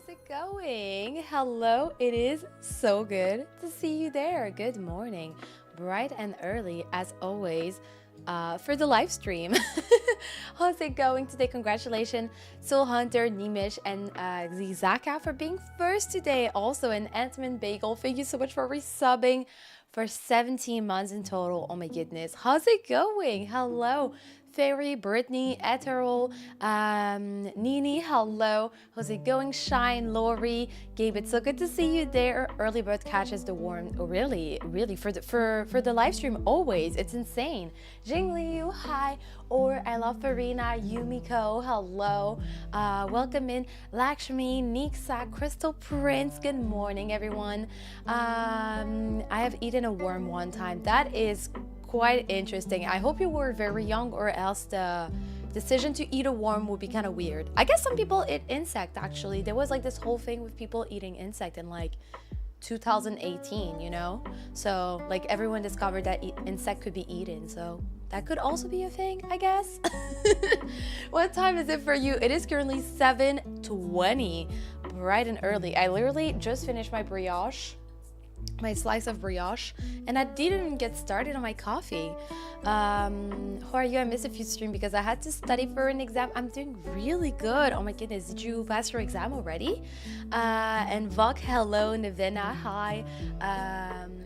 How's it going? Hello, it is so good to see you there. Good morning, bright and early as always, for the live stream. How's it going today? Congratulations, Soul Hunter, Nimish, and Zizaka for being first today. Also, an Antman Bagel. Thank you so much for resubbing for 17 months in total. Oh my goodness. How's it going? Hello. Fairy, Brittany, Eterol, Nini, hello. How's it going? Shine, Lori, Gabe, it's so good to see you there. Early bird catches the worm. Oh, really, for the live stream always. It's insane. Jingliu, hi. Or I love Farina, Yumiko, hello. Welcome in Lakshmi, Nixa, Crystal Prince. Good morning, everyone. I have eaten a worm one time. That is quite interesting. I hope you were very young, or else the decision to eat a worm would be kind of weird. I guess some people eat insect. Actually, there was like this whole thing with people eating insect in like 2018, you know, so like everyone discovered that insect could be eaten, so that could also be a thing, I guess. What time is it for you? It is currently 7:20, bright and early. I literally just finished my brioche, my slice of brioche, and I didn't even get started on my coffee. How are you? I missed a few streams because I had to study for an exam. I'm doing really good. Oh my goodness, did you pass your exam already? And Vok, hello. Navina, hi.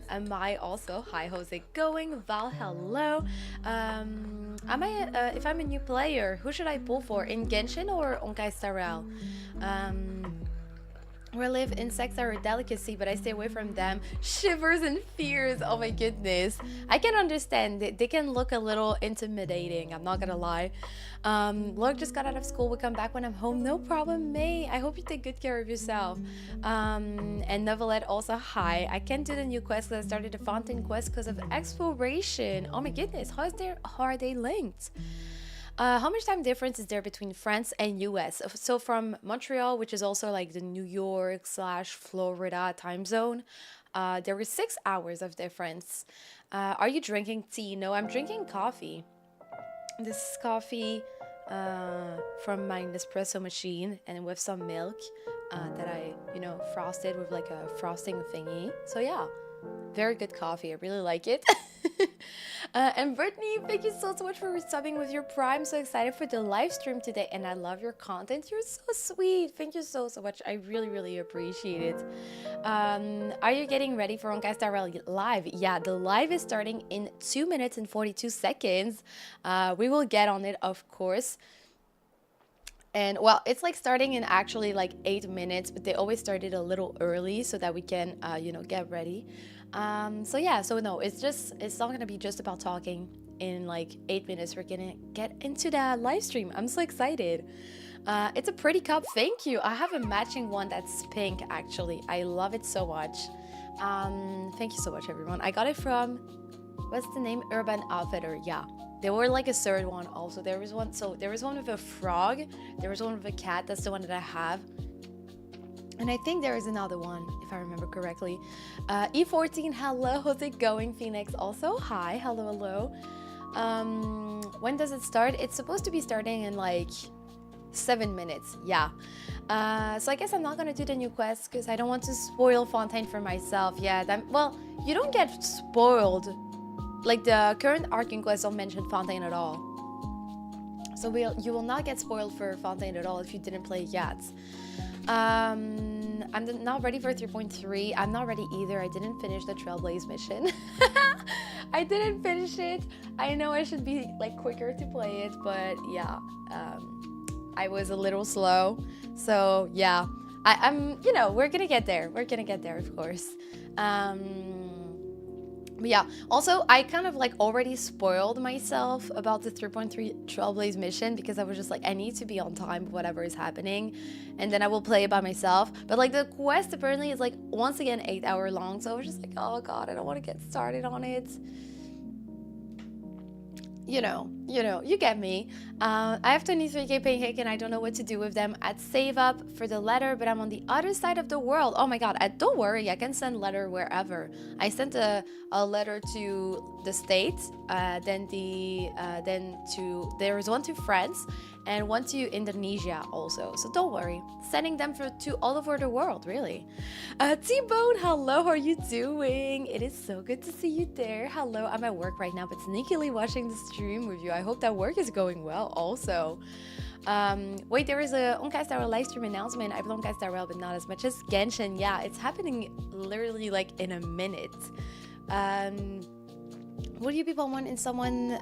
Amai also, hi. How's it going? Val, hello. If I'm a new player, who should I pull for, in Genshin or Onkai Starel? Where I live, insects are a delicacy, but I stay away from them. Shivers and fears. Oh my goodness. I can understand. They can look a little intimidating. I'm not gonna lie. Look, just got out of school. We'll come back when I'm home. No problem, May. I hope you take good care of yourself. And Novelette also, hi. I can't do the new quest because I started the Fountain quest because of exploration. Oh my goodness. How are they linked? How much time difference is there between France and US? So from Montreal, which is also like the New York / Florida time zone, there is 6 hours of difference. Are you drinking tea? No, I'm drinking coffee. This is coffee from my Nespresso machine, and with some milk that I, frosted with like a frosting thingy. So yeah, very good coffee. I really like it. And Brittany, thank you so much for resubbing with your Prime. So excited for the live stream today, and I love your content. You're so sweet. Thank you so much. I really appreciate it. Are you getting ready for Onkai Star Rally live? Yeah, the live is starting in 2 minutes and 42 seconds. We will get on it, of course. And well, it's like starting in actually like 8 minutes, but they always started a little early so that we can, get ready. So yeah, so no, it's not gonna be just about talking in like 8 minutes. We're gonna get into the live stream. I'm so excited. It's a pretty cup. Thank you. I have a matching one that's pink, actually. I love it so much. Thank you so much, everyone. I got it from, what's the name? Urban Outfitter. Yeah. There were like a third one also. There was one with a frog. There was one with a cat. That's the one that I have. And I think there is another one, if I remember correctly. E14, hello. How's it going? Phoenix also, hi. Hello. When does it start? It's supposed to be starting in like 7 minutes. Yeah. So I guess I'm not gonna do the new quest because I don't want to spoil Fontaine for myself. Yeah. Well, you don't get spoiled. Like the current Arcane quests don't mention Fontaine at all. So you will not get spoiled for Fontaine at all if you didn't play it yet. I'm not ready for 3.3. I'm not ready either. I didn't finish the Trailblaze mission. I didn't finish it. I know I should be like quicker to play it, but yeah, I was a little slow. So yeah, I'm we're gonna get there. We're gonna get there, of course. But yeah, also I kind of like already spoiled myself about the 3.3 Trailblaze mission because I was just like, I need to be on time with whatever is happening, and then I will play it by myself. But like the quest apparently is like once again 8 hour long, so I was just like, oh god, I don't want to get started on it. You get me. I have 23k pancake and I don't know what to do with them. I'd save up for the letter, but I'm on the other side of the world. Oh my god, don't worry, I can send letter wherever. I sent a letter to the States, there was one to France, and one to Indonesia also. So don't worry, sending them to all over the world, really. T-Bone, hello, how are you doing? It is so good to see you there. Hello, I'm at work right now, but sneakily watching the stream with you. I hope that work is going well also. Wait, there is a HSR Livestream announcement. I play HSR, but not as much as Genshin. Yeah, it's happening literally like in a minute. Would you be pulling someone?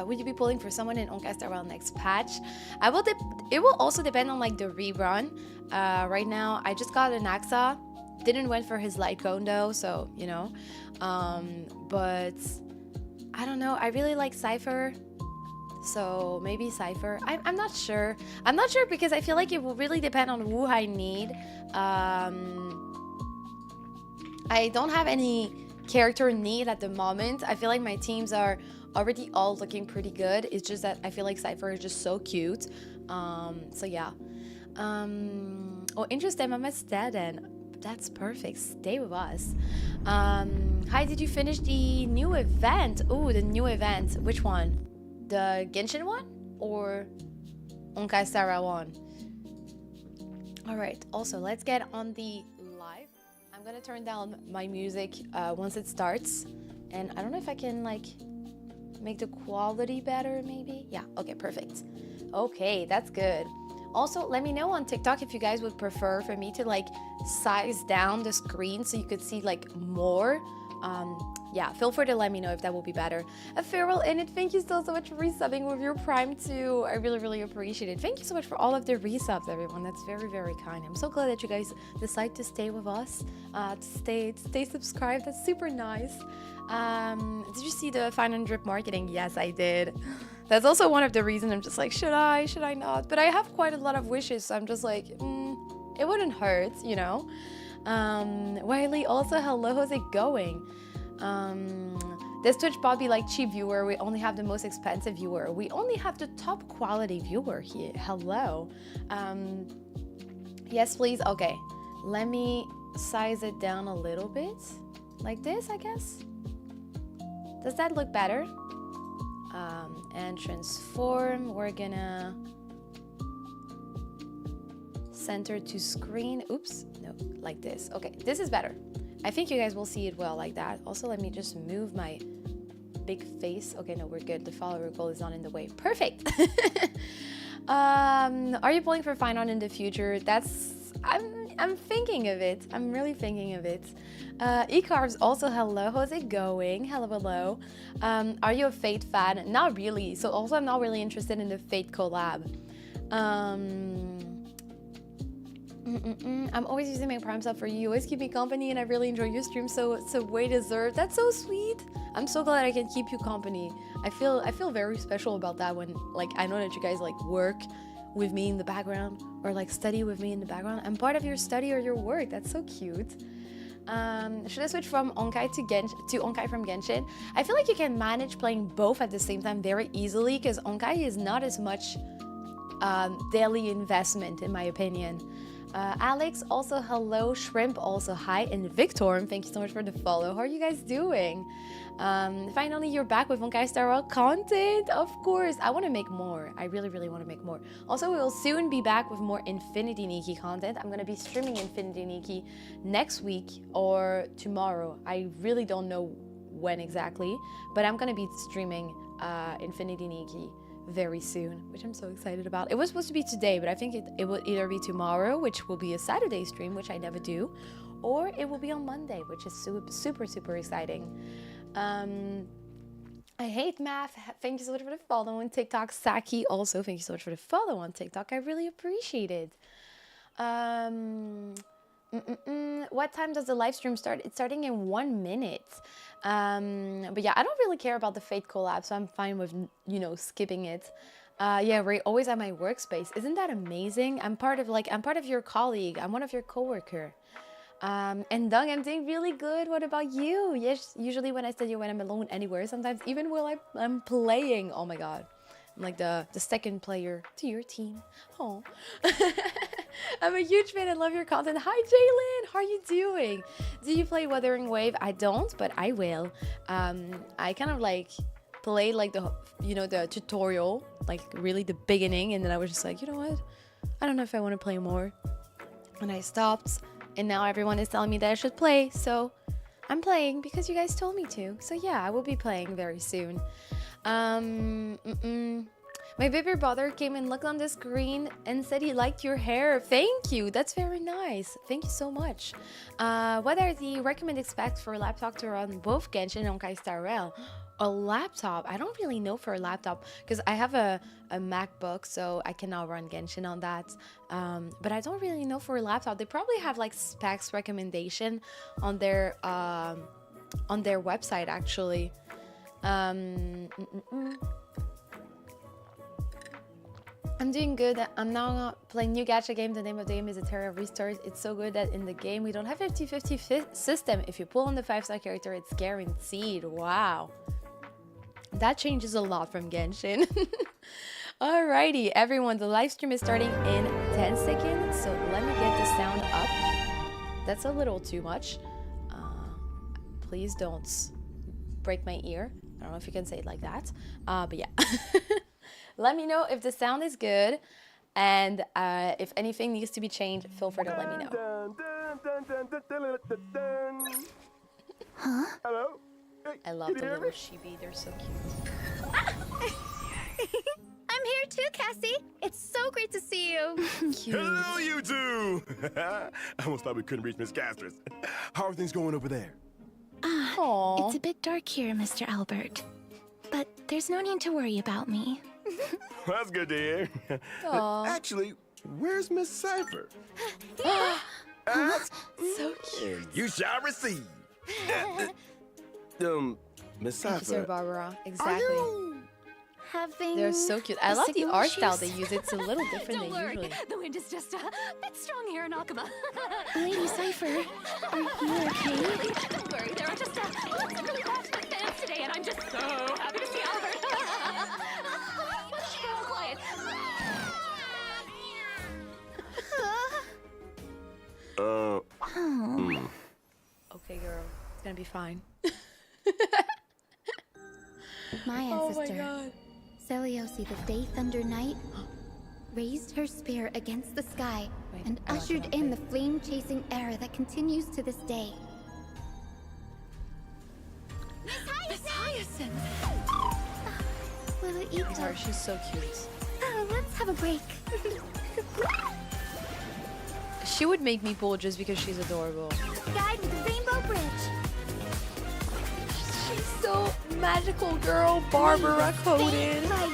Would you be pulling for someone in HSR next patch? It will also depend on like the rerun. Right now, I just got an AXA. Didn't went for his light cone though, so you know. But I don't know. I really like Cypher. So maybe Cypher. I'm not sure. I'm not sure because I feel like it will really depend on who I need. I don't have any character need at the moment. I feel like my teams are already all looking pretty good. It's just that I feel like Cypher is just so cute. So yeah. Oh, interesting. I'm a Staden. That's perfect. Stay with us. Hi, did you finish the new event? Oh, the new event. Which one? The Genshin one or Honkai Star Rail one? All right. Also, let's get on the live. I'm gonna turn down my music once it starts, and I don't know if I can like make the quality better. Maybe. Yeah. Okay. Perfect. Okay, that's good. Also, let me know on TikTok if you guys would prefer for me to like size down the screen so you could see like more. Yeah, feel free to let me know if that will be better. A farewell in it. Thank you so much for resubbing with your Prime too. I really appreciate it. Thank you so much for all of the resubs, everyone. That's very kind. I'm so glad that you guys decide to stay with us, to stay subscribed. That's super nice. Did you see the 500 marketing? Yes, I did. That's also one of the reasons I'm just like, should I not? But I have quite a lot of wishes, so I'm just like, it wouldn't hurt, you know. Wiley, also hello, how's it going? This Twitch Bobby like cheap viewer, we only have the most expensive viewer. We only have the top quality viewer here. Hello. Yes, please. Okay, let me size it down a little bit. Like this, I guess. Does that look better? And transform, we're gonna center to screen. Oops, no, like this. Okay, this is better. I think you guys will see it well like that. Also, let me just move my big face. Okay, no, we're good. The follower goal is not in the way. Perfect. Are you pulling for Fine On in the future? I'm thinking of it. I'm really thinking of it. Ecarves also hello. How's it going? Hello. Are you a Fate fan? Not really. So also I'm not really interested in the Fate collab. I'm always using my Prime sub for you. You always keep me company, and I really enjoy your stream. So way deserved. That's so sweet. I'm so glad I can keep you company. I feel very special about that when like I know that you guys like work with me in the background or like study with me in the background. I'm part of your study or your work. That's so cute. Should I switch from Honkai to Honkai from Genshin? I feel like you can manage playing both at the same time very easily because Honkai is not as much daily investment in my opinion. Alex, also hello. Shrimp, also hi. And Victor, thank you so much for the follow. How are you guys doing? Finally, you're back with Honkai Star Rail content. Of course, I want to make more. I really want to make more. Also, we will soon be back with more Infinity Nikki content. I'm going to be streaming Infinity Nikki next week or tomorrow. I really don't know when exactly, but I'm going to be streaming Infinity Nikki very soon, which I'm so excited about. It was supposed to be today, but I think it will either be tomorrow, which will be a Saturday stream, which I never do, or it will be on Monday, which is super exciting. I hate math. Thank you so much for the follow on TikTok. Saki, also thank you so much for the follow on TikTok. I really appreciate it. What time does the live stream start? It's starting in 1 minute. But yeah, I don't really care about the Fate collab, so I'm fine with, you know, skipping it. Yeah, we're always at my workspace. Isn't that amazing? I'm part of your colleague. I'm one of your coworker. And Doug, I'm doing really good. What about you? Yes, usually when I study, when I'm alone anywhere, sometimes even while I'm playing. Oh my god. I'm like the second player to your team. Oh. I'm a huge fan and love your content. Hi, Jalen. How are you doing? Do you play Wuthering Wave? I don't, but I will. I kind of like played like the, you know, the tutorial, like really the beginning, and then I was just like, you know what? I don't know if I want to play more. And I stopped, and now everyone is telling me that I should play, so I'm playing because you guys told me to. So yeah, I will be playing very soon. My baby brother came and looked on the screen and said he liked your hair. Thank you. That's very nice. Thank you so much. What are the recommended specs for a laptop to run both Genshin and HSR? A laptop? I don't really know for a laptop because I have a MacBook, so I cannot run Genshin on that. But I don't really know for a laptop. They probably have like specs recommendation on their website actually. I'm doing good. I'm now playing new gacha game. The name of the game is A Terra Restart. It's so good that in the game we don't have a 50-50 system. If you pull on the 5-star character, it's guaranteed. Wow. That changes a lot from Genshin. Alrighty, everyone. The live stream is starting in 10 seconds. So let me get the sound up. That's a little too much. Please don't break my ear. I don't know if you can say it like that. But yeah. Let me know if the sound is good, and if anything needs to be changed, feel free to let me know. Huh? Hello? Hey, I love the little chibi, they're so cute. I'm here too, Cassie. It's so great to see you. Cute. Hello, you two! I almost thought we couldn't reach Miss Castris. How are things going over there? Aww. It's a bit dark here, Mr. Albert. But there's no need to worry about me. That's good to hear. Aww. Actually, where's Miss Cypher? Ask, So cute. and you shall receive. Miss Thank you, Sir Cypher, Barbara. Are Exactly. you having They're so cute. I a love the signal art style issues? they use. It's a little different Don't than worry, usually. the wind is just a bit strong here in Akaba. Lady Cypher, are you okay? Don't worry, there are just lots of really passionate fans today, and I'm just so happy to see Albert. Let's go quiet. Okay, girl. It's gonna be fine. My Oh my ancestor, god. Seliosi the Day Thunder Knight, raised her spear against the sky Wait, and I want ushered that in the thing. flame-chasing era that continues to this day. Miss Hyacinth! Lilita, Her, she's so cute. let's have a break. She would make me pull just because she's adorable. Guide with the Rainbow Bridge. She's so magical, girl. Barbara coded. Like,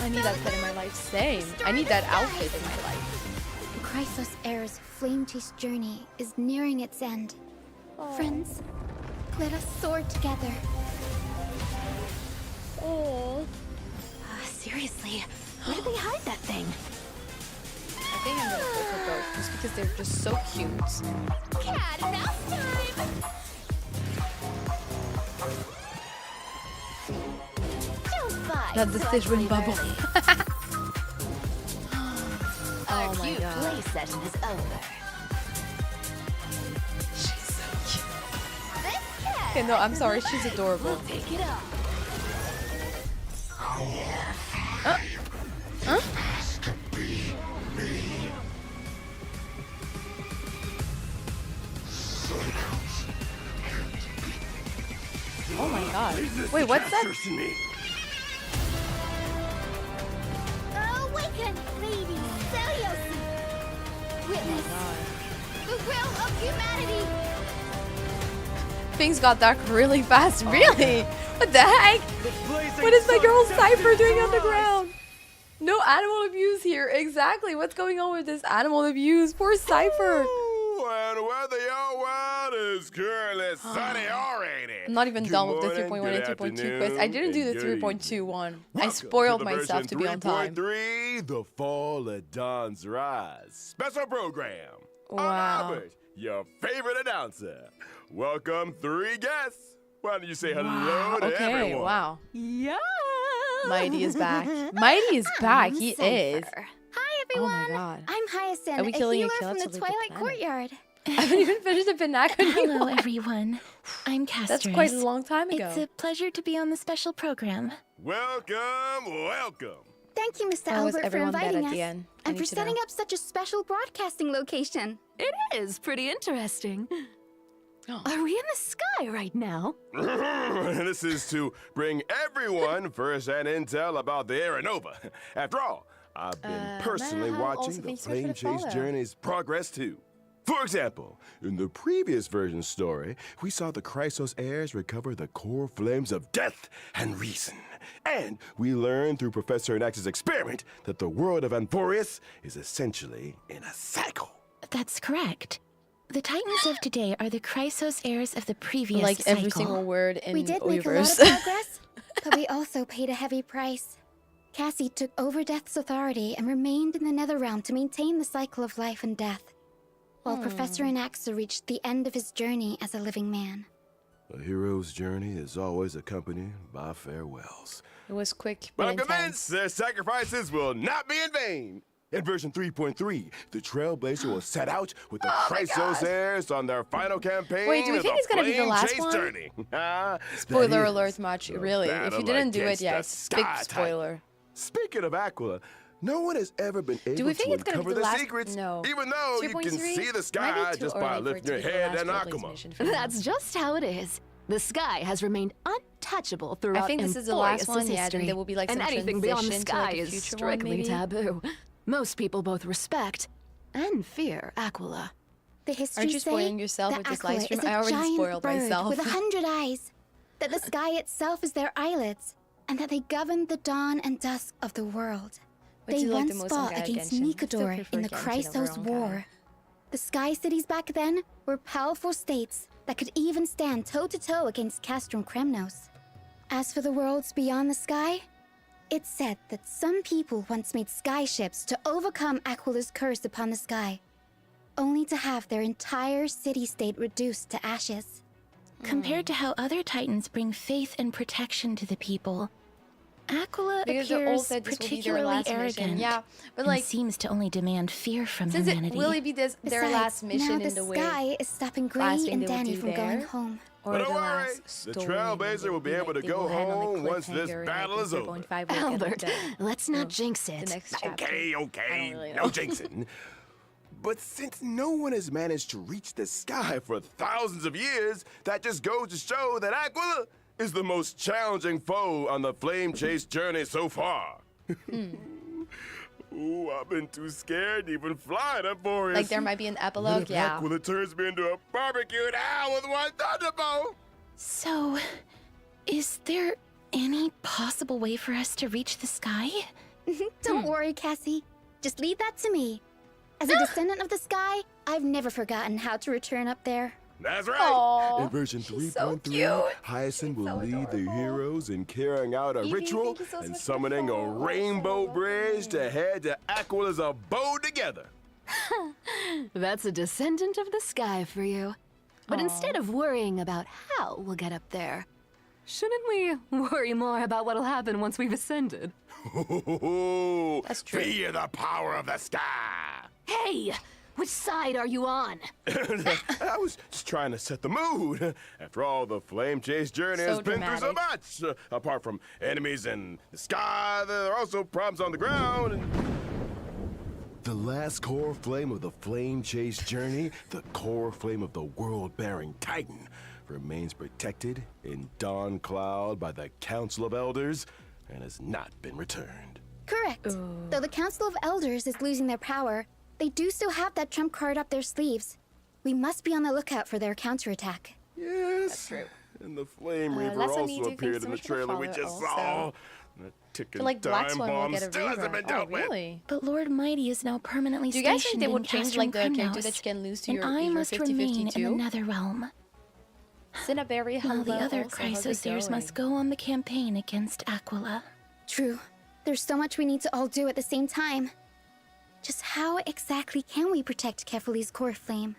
I need that pet in my life. Same. I need that outfit in my life. the Chrysos Heir's flame-chased journey is nearing its end. Friends, let us soar together. Oh. Seriously, where did they hide that thing? I think I'm gonna go for both just because they're just so cute. Cat and mouse time! Don't bite. That's the so I stitch wind sleep bubble. early. Oh Our my cute god. play session is over. She's so cute. This cat Okay, no, I'm sorry. She's adorable. will take it up. Huh? Oh my god. Wait, what's that? Castris in me. Awaken, Lady Seliosi! Witness the will of humanity! Things got dark really fast. Really? What the heck? What is my girl Cypher doing on the ground? No animal abuse here. Exactly. What's going on with this animal abuse? Poor Cypher. Ooh, and weather your world is currently sunny or rainy. I'm not even Good done with the morning, 3.1 good and 3.2 afternoon, quest. I didn't do the and good 3.21. I Welcome spoiled to the myself version to be on time. 3.3, the fall of Dawn's Rise special program. I'm Wow. Albert, your favorite announcer. Welcome 3 guests. Why don't you say hello to Okay, everyone? wow. Yeah. Mighty is back. Mighty is back. He is. Hi Oh everyone! my god. I'm Hyacinth, Are we a killing a healer kill from to the leave the Twilight planet? Courtyard. I haven't even finished the Pinnacle Hello, anymore. everyone. I'm Casterus. That's quite a long time ago. It's a pleasure to be on the special program. Welcome, welcome. Thank you, Mr. Why was Albert, for everyone dead inviting at us. the end? I And need for to know. setting up such a special broadcasting location. It is pretty interesting. Oh. Are we in the sky right now? This is to bring everyone first-hand intel about the Aeronova. After all, I've been personally Mal, also watching the thanks so much for Flame the Chase follow. journey's progress too. For example, in the previous version story, we saw the Chrysos heirs recover the core flames of death and reason. And we learned through Professor Anax's experiment that the world of Amphorius is essentially in a cycle. That's correct. The Titans of today are the Chrysos heirs of the previous Like cycle. every single word in We did make a lot of Weverse. progress, but we also paid a heavy price. Cassie took over Death's authority and remained in the Netherrealm to maintain the cycle of life and death, while Professor Anaxa reached the end of his journey as a living man. A hero's journey is always accompanied by farewells. It was quick, But but I'm intense. convinced their sacrifices will not be in vain. In version 3.3, the Trailblazer will set out with the Chrysos heirs on their final campaign. Wait, do we of think the it's gonna be the Flame last Chase one? Journey. That Spoiler is alert much, the really. If battle you didn't do it against yet, the it's big Sky spoiler. Titan. Speaking of Aquila, no one has ever been able we think to it's gonna be uncover the the last- secrets, No. even though you can 2.3? see the Might sky be too just by early for it lifting to your be the head last and Trailblazer Akuma. mission for now. That's just how it is. The sky has remained untouchable throughout I think this is the last one, Amphorius' yeah, then history. there will be, like, and some anything beyond the transition to, sky like, a is future one, strictly maybe? taboo. Most people both respect and fear Aquila. The histories Aren't you spoiling say yourself that with this Aquila live stream? is a I already giant spoiled bird myself. with 100 eyes, that the sky itself is their eyelids, and that they govern the dawn and dusk of the world. What do They you like the once most on fought Gaia against Genshin? I still Nikador prefer in the Genshin over Chrysos on War. Gaia. The sky cities back then were powerful states that could even stand toe-to-toe against Castrum Kremnos. As for the worlds beyond the sky, it's said that some people once made skyships to overcome Aquila's curse upon the sky, only to have their entire city-state reduced to ashes. Compared to how other Titans bring faith and protection to the people, Aquila Because they all appears said this will be their particularly last arrogant. mission. Yeah, but and like, seems to only demand fear from since it humanity. will it be their Besides, last mission now in the the way, sky is stopping Gray last thing and they will Danny do from going there? home. or But the don't worry, last the story, Trailblazer and will be they'll able to they go will end on a home once this cliffhanger, battle like, is in over. 3.5 will get Albert, the- let's not jinx the it. next chapter. Okay, I okay, don't really no know. jinxing. But since no one has managed to reach the sky for thousands of years, that just goes to show that Aquila is the most challenging foe on the Flame Chase journey so far. Ooh, I've been too scared to even fly to Boreas. Like there might be an What epilogue, if yeah. Aquila turns me into a barbecued owl with one thunderbolt? So, is there any possible way for us to reach the sky? Don't worry, Cassie. Just leave that to me. As a descendant of the sky, I've never forgotten how to return up there. That's right. Aw, in version she's so 3.3, cute. Hyacinth will so lead the adorable. heroes in carrying out a Evie, ritual thank you so and much for summoning a following. rainbow So bridge to lovely. head to Aquila's abode together. That's a descendant of the sky for you. But Aw. instead of worrying about how we'll get up there, shouldn't we worry more about what'll happen once we've ascended? That's true. Fear the power of the sky. Hey! Which side are you on? I was just trying to set the mood. After all, the Flame Chase journey So has been through so much. Apart from enemies in the sky, there are also problems on the ground. The last core flame of the Flame Chase journey, the core flame of the world-bearing Titan, remains protected in Dawn Cloud by the Council of Elders and has not been returned. Correct. Though the Council of Elders is losing their power, they do still have that trump card up their sleeves. We must be on the lookout for their counterattack. Yes. That's true. And the Flame Reaper Lesson also Me Too, appeared thanks so in the much for the trailer we follow just also. saw. The ticking But like Black time Swan will bomb get a still hasn't been rerun. Oh, dealt with. really? But Lord Mighty is now permanently Do you guys think stationed they in would change like the Castrum character Kremnos, that you can lose to and your I your must remain in 50-52? another realm, Cinnaberry, while the hello, other also, how's it Chrysos heirs going? must go on the campaign against Aquila. True. There's so much we need to all do at the same time. Just how exactly can we protect Kefali's core flame?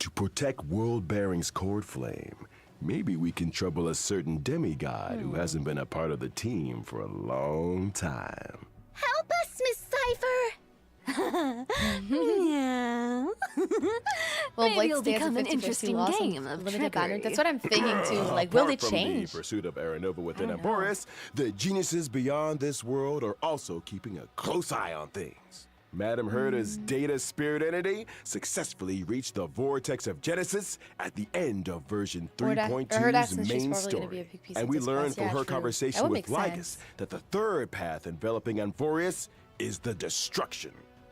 To protect World Bearing's cord flame, maybe we can trouble a certain demigod who hasn't been a part of the team for a long time. Help us, Miss Cypher! Yeah. Well, Maybe Blake it'll stays become at an 50/50 interesting loss and game of limited banner. trickery. That's what I'm thinking too. Like, will they Apart from change? the pursuit of Aranova within I don't know. Emporis, the geniuses beyond this world are also keeping a close eye on things. Madam Herta's data spirit entity successfully reached the vortex of Genesis at the end of version Herta, 3.2's since she's main probably gonna be a story. big piece And of we this learned quest. from Yeah, her true. conversation That would with make Lycus sense. that the third path enveloping Emphorius is the destruction.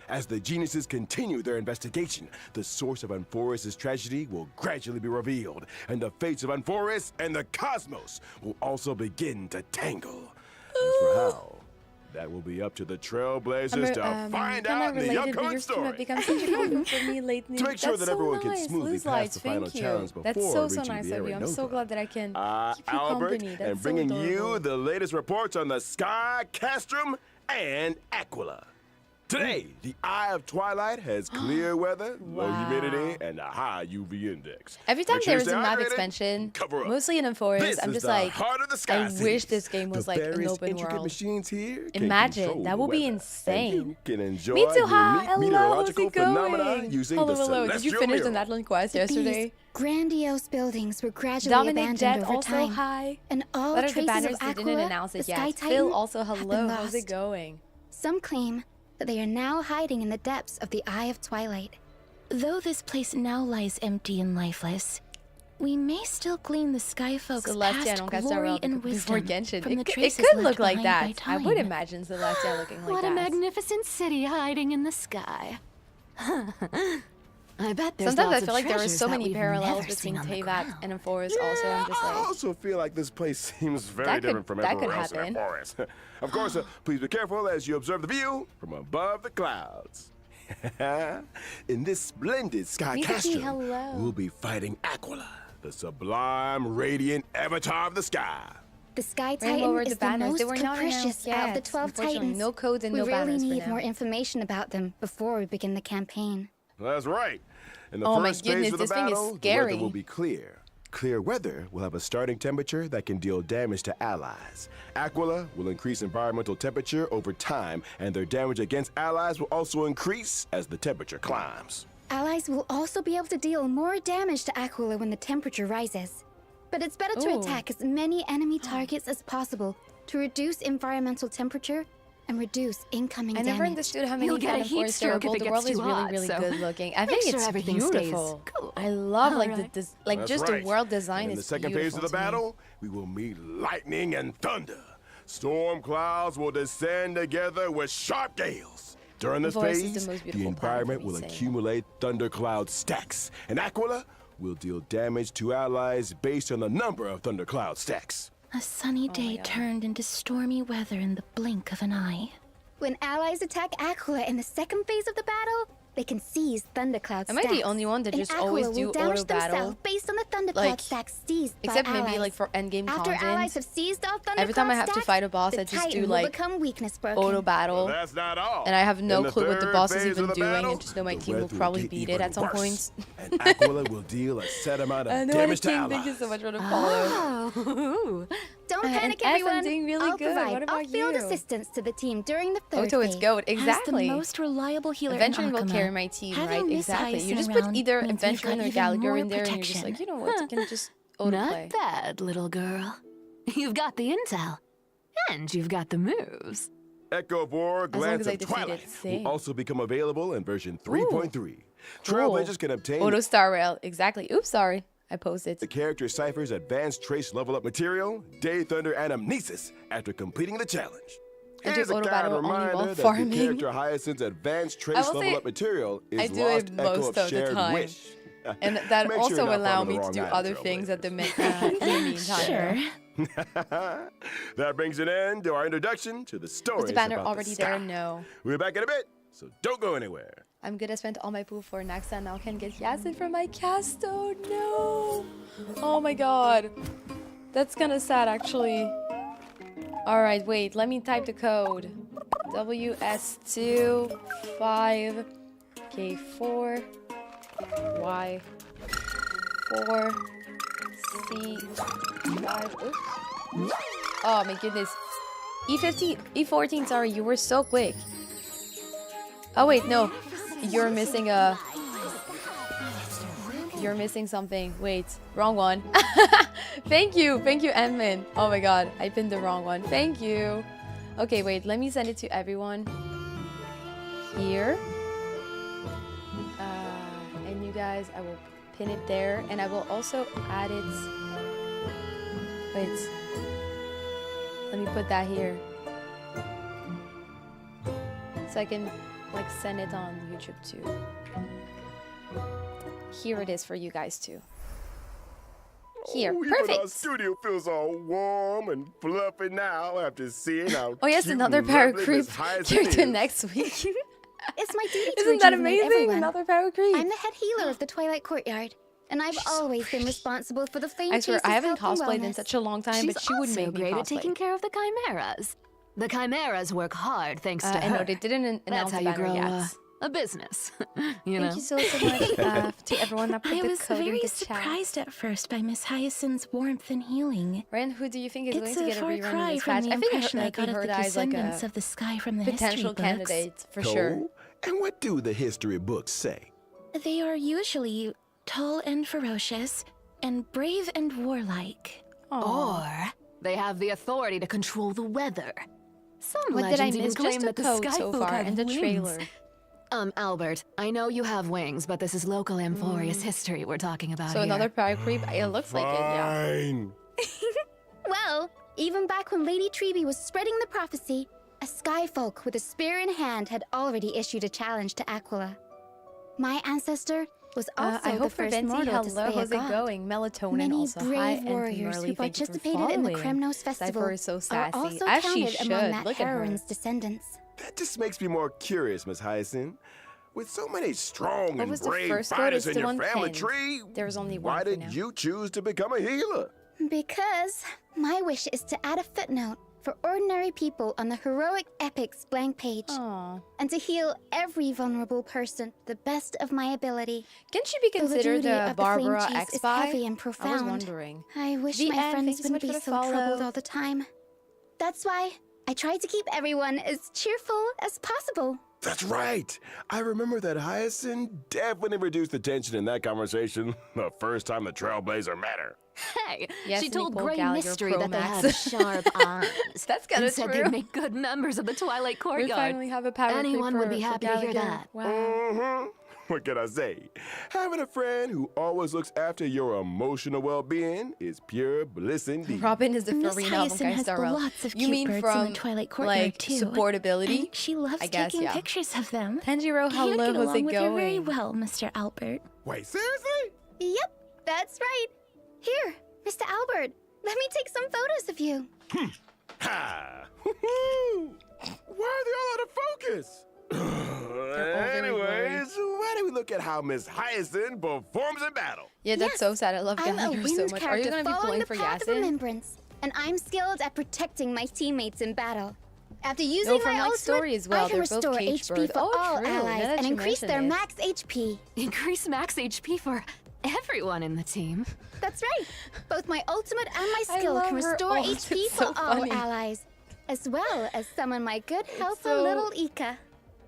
As the geniuses continue their investigation, the source of Emphorius' tragedy will gradually be revealed, and the fates of Emphorius and the cosmos will also begin to tangle. As for how, that will be up to the Trailblazers to find out in the related, but upcoming your stream story. has become such a comfort for me lately. To make sure That's that everyone so can nice. smoothly Lose pass lights, the final thank you. challenge before That's so reaching nice the of you. I'm so Aranova. glad that I can keep you Albert, company. That's and so bringing adorable. you the latest reports on the Sky, Castrum, and Aquila. Today, the Eye of Twilight has clear weather, low humidity, and a high UV index. Every time Make sure there you is a stay map hydrated, expansion, cover up. mostly in Emphorius, This I'm is just the like, heart of the Sky I wish Cities. this game was The like an various open intricate world. machines here can Imagine, control that the would be weather, insane. And you can enjoy Me too, hi. unique Hello, how's meteorological it going? phenomena using Hello, the hello. Did you celestial finish the mirror. Natlan quest yesterday? These grandiose buildings were gradually Dominic abandoned Jet over also time. hi. And all What are the traces banners? of They Aquila, didn't announce the it Sky yet. Titan, Phil also have hello. been How's it lost. going? Some claim that they are now hiding in the depths of the Eye of Twilight. Though this place now lies empty and lifeless, we may still glean the Sky Folks' Celestia past nunca está glory real and before wisdom Genshin. from the It could traces look left like behind that. by I would time. imagine Celestia looking like What that. a magnificent city hiding in the sky. I bet there's Sometimes I lots feel of like there are treasures so that many we've parallels never seen between on the Teyvat ground. and Emphorius. Also, I'm just I like, also feel like this place seems very That could- different from that could everywhere else in the happen. forest. Of course, please be careful as you observe the view from above the clouds. In this splendid Sky Mizuki, Castrum, hello. we'll be fighting Aquila, the sublime, radiant avatar of the sky. The Sky Rainbow Titan were is the the banners. They most were not capricious announced out of the yet. 12 Unfortunately, Titans. no codes and we no really banners for need now. more information about them before we begin the campaign. That's right. In the Oh my first phase goodness, of the this thing is battle, the scary. weather will be clear. Clear weather will have a starting temperature that can deal damage to allies. Aquila will increase environmental temperature over time, and their damage against allies will also increase as the temperature climbs. Allies will also be able to deal more damage to Aquila when the temperature rises. But it's better to Ooh. attack as many enemy targets as possible to reduce environmental temperature and reduce incoming I never damage. understood how many You'll get a Phantom heat Forest there are. stroke if it The world gets is too really, hot, really so good looking. I make think sure it's everything stays beautiful. cool. I love like Alright. like That's just right. the world design And in is the second beautiful phase of the to me. battle, we will meet lightning and thunder. Storm clouds will descend together with sharp gales. During this Voice is phase, the most the beautiful part environment for will me saying. accumulate thundercloud stacks, and Aquila will deal damage to allies based on the number of thundercloud stacks. A sunny day God. turned into stormy weather in the blink of an eye. When allies attack Aquila in the second phase of the battle, they can seize thundercloud Am I the stacks. only one that and just Aquila always will do damage auto battle? themselves based on the thundercloud Like, stacks seized except by maybe allies. like for endgame After content. allies have seized all thundercloud Every time I have to stacks, fight a boss, the I just Titan do will like become weakness broken. auto battle. But that's not all. And I have no In the clue what the third boss is phase even of the doing. battle, I just know my the team will weather probably get beat it even at some worse, points. And Aquila will deal a set amount I of know damage to King, allies. thank you so much for the follow. Oh, Don't And panic, S, I'm everyone. doing really I'll good. provide What about off-field you? assistance to the team during the third Oto, it's phase. goat. As Exactly. the most reliable healer Adventuring in will Akuma, carry my team, having right? Miss Exactly. You Hyacin just put around either means we've Adventurer got or even Gallagher more in there, and you're just protection. like, you know what? You can just auto play. not bad, little girl. You've got the intel, and you've got the moves. Echo of War, long Glance as I of defeated Twilight Sing. will also become available in version 3.3. Trailblazers can obtain Auto Star Rail. Exactly. Oops, sorry. I posted. the character Cypher's advanced trace level up material, Day Thunder and Amnesis after completing the challenge. I do Here's a auto kind battle only reminder while that farming. the character Hyacinth's advanced trace will level say up material is I do Lost it Echo most of of the Shared time. Wish. And that Make sure also you're not allow farming me the to wrong do item, other things at the Trailblazers. meantime. Sure. That brings an end to our introduction to the story. Was the banner already there? No. We'll be back in a bit, so don't go anywhere. I'm good. I spent all my poo for next and now can get Yasin from my cast. Oh no. Oh my god. That's kind of sad actually. Alright, wait. Let me type the code. WS2 5 K4 Y 4 C 5. Oops. Oh my goodness. E14, sorry, you were so quick. Oh wait, no. You're missing a... You're missing something. Wait, wrong one. Thank you, Edmund. Oh my god, I pinned the wrong one. Thank you. Okay, wait, let me send it to everyone. Here. And you guys, I will pin it there. And I will also add it... Wait. Let me put that here. So I can, like, send it on YouTube too. Here it is for you guys too. Here, Even perfect. our studio feels all warm and fluffy now after seeing how Oh yes, cute another and power lovely creep Miss Hyacinth character is. next week. It's my duty to Isn't that rejuvenate amazing? everyone. Another power creep. I'm the head healer of the Twilight Courtyard, and I've always been responsible for the flame I swear, chase's I haven't health and cosplayed in wellness. such a long time, but She's she would also make me great at cosplay. taking care of the chimeras. The chimeras work hard thanks to I her. know they didn't announce That's how the you banner grow yet. a business. You know. Thank you so much to everyone that put I the was code in very the chat. surprised at first by Miss Hyacinth's warmth and healing. Ryan, who do you think is It's going to a get a far rerun in cry this from patch? the I think impression I got of the Herda is like descendants a of the sky from the potential history books. candidate for sure. Cool. And what do the history books say? They are usually tall and ferocious, and brave and warlike. Aw. Or they have the authority to control the weather. Some What did I legends even miss? claim Just the that the code sky so folk far have and the wings. trailer. Albert, I know you have wings, but this is local Amphorius history we're talking about So here. another power creep. It looks like it, yeah. Fine. Well, even back when Lady Treby was spreading the prophecy, a skyfolk with a spear in hand had already issued a challenge to Aquila. My ancestor was also I the hope for first Venti, mortal to hello, slay a how's it god. going? Melatonin Many also. Hi, brave and warriors Merly, who thank you for participated in the following. Kremnos festival Cypher is so are sassy. also As she counted should. among that Look at her. heroine's descendants. That just makes me more curious, Miss Hyacinth. With so many strong What and was the brave first code? fighters It's in the your one family pinned. tree, There's only why one for did now. you choose to become a healer? Because my wish is to add a footnote for ordinary people on the heroic epics blank page, Aw. and to heal every vulnerable person to the best of my ability. Can she be Though the considered duty a of the flame Barbara chase X is spy? heavy and I was profound. wondering. I wish The my end, friends thank you so wouldn't much be for the so troubled follow. all the time. That's why I tried to keep everyone as cheerful as possible. That's right. I remember that Hyacinth definitely reduced the tension in that conversation the first time the Trailblazer met her. Hey, Yes, she told Nicole Grey Gallagher Mystery Pro that they Max. had sharp eyes. That's kind and of said true. they'd make good members of the Twilight We Courtyard. finally have a power creep Anyone would for- be for happy to hear Gallagher. that. Wow. Mm-hmm. What can I say? Having a friend who always looks after your emotional well-being is pure bliss indeed. Robin is the Miss Farina of Hyacinth has Star lots of You cute mean birds from in the Twilight Courtyard like too. supportability? And she loves I guess, taking yeah. pictures of them. Tanjiro, You'd hello, get how's along it with her very going? well, Mr. Albert. Wait, seriously? Yep, that's right. Here, Mr. Albert, let me take some photos of you. Ha! Woo-hoo! Why are they all out of focus? very blurry. Anyways, why don't we look at how Miss Hyacinth performs in battle? Yeah, that's Yes, so sad. I love I'm a Gallagher so winged much. Are you character gonna be following playing the for path of Yasin? remembrance, and I'm skilled at protecting my teammates in battle. After using No, from, my like, ultimate, story as well. I can They're both restore cage HP bird. for Oh, all true. Now allies that and you increase mention their it. max HP. Increase max HP for everyone in the team. That's right. Both my ultimate and my I skill love can her restore ult. HP It's for so all funny. allies, as well as summon my good, helpful so- little Ika.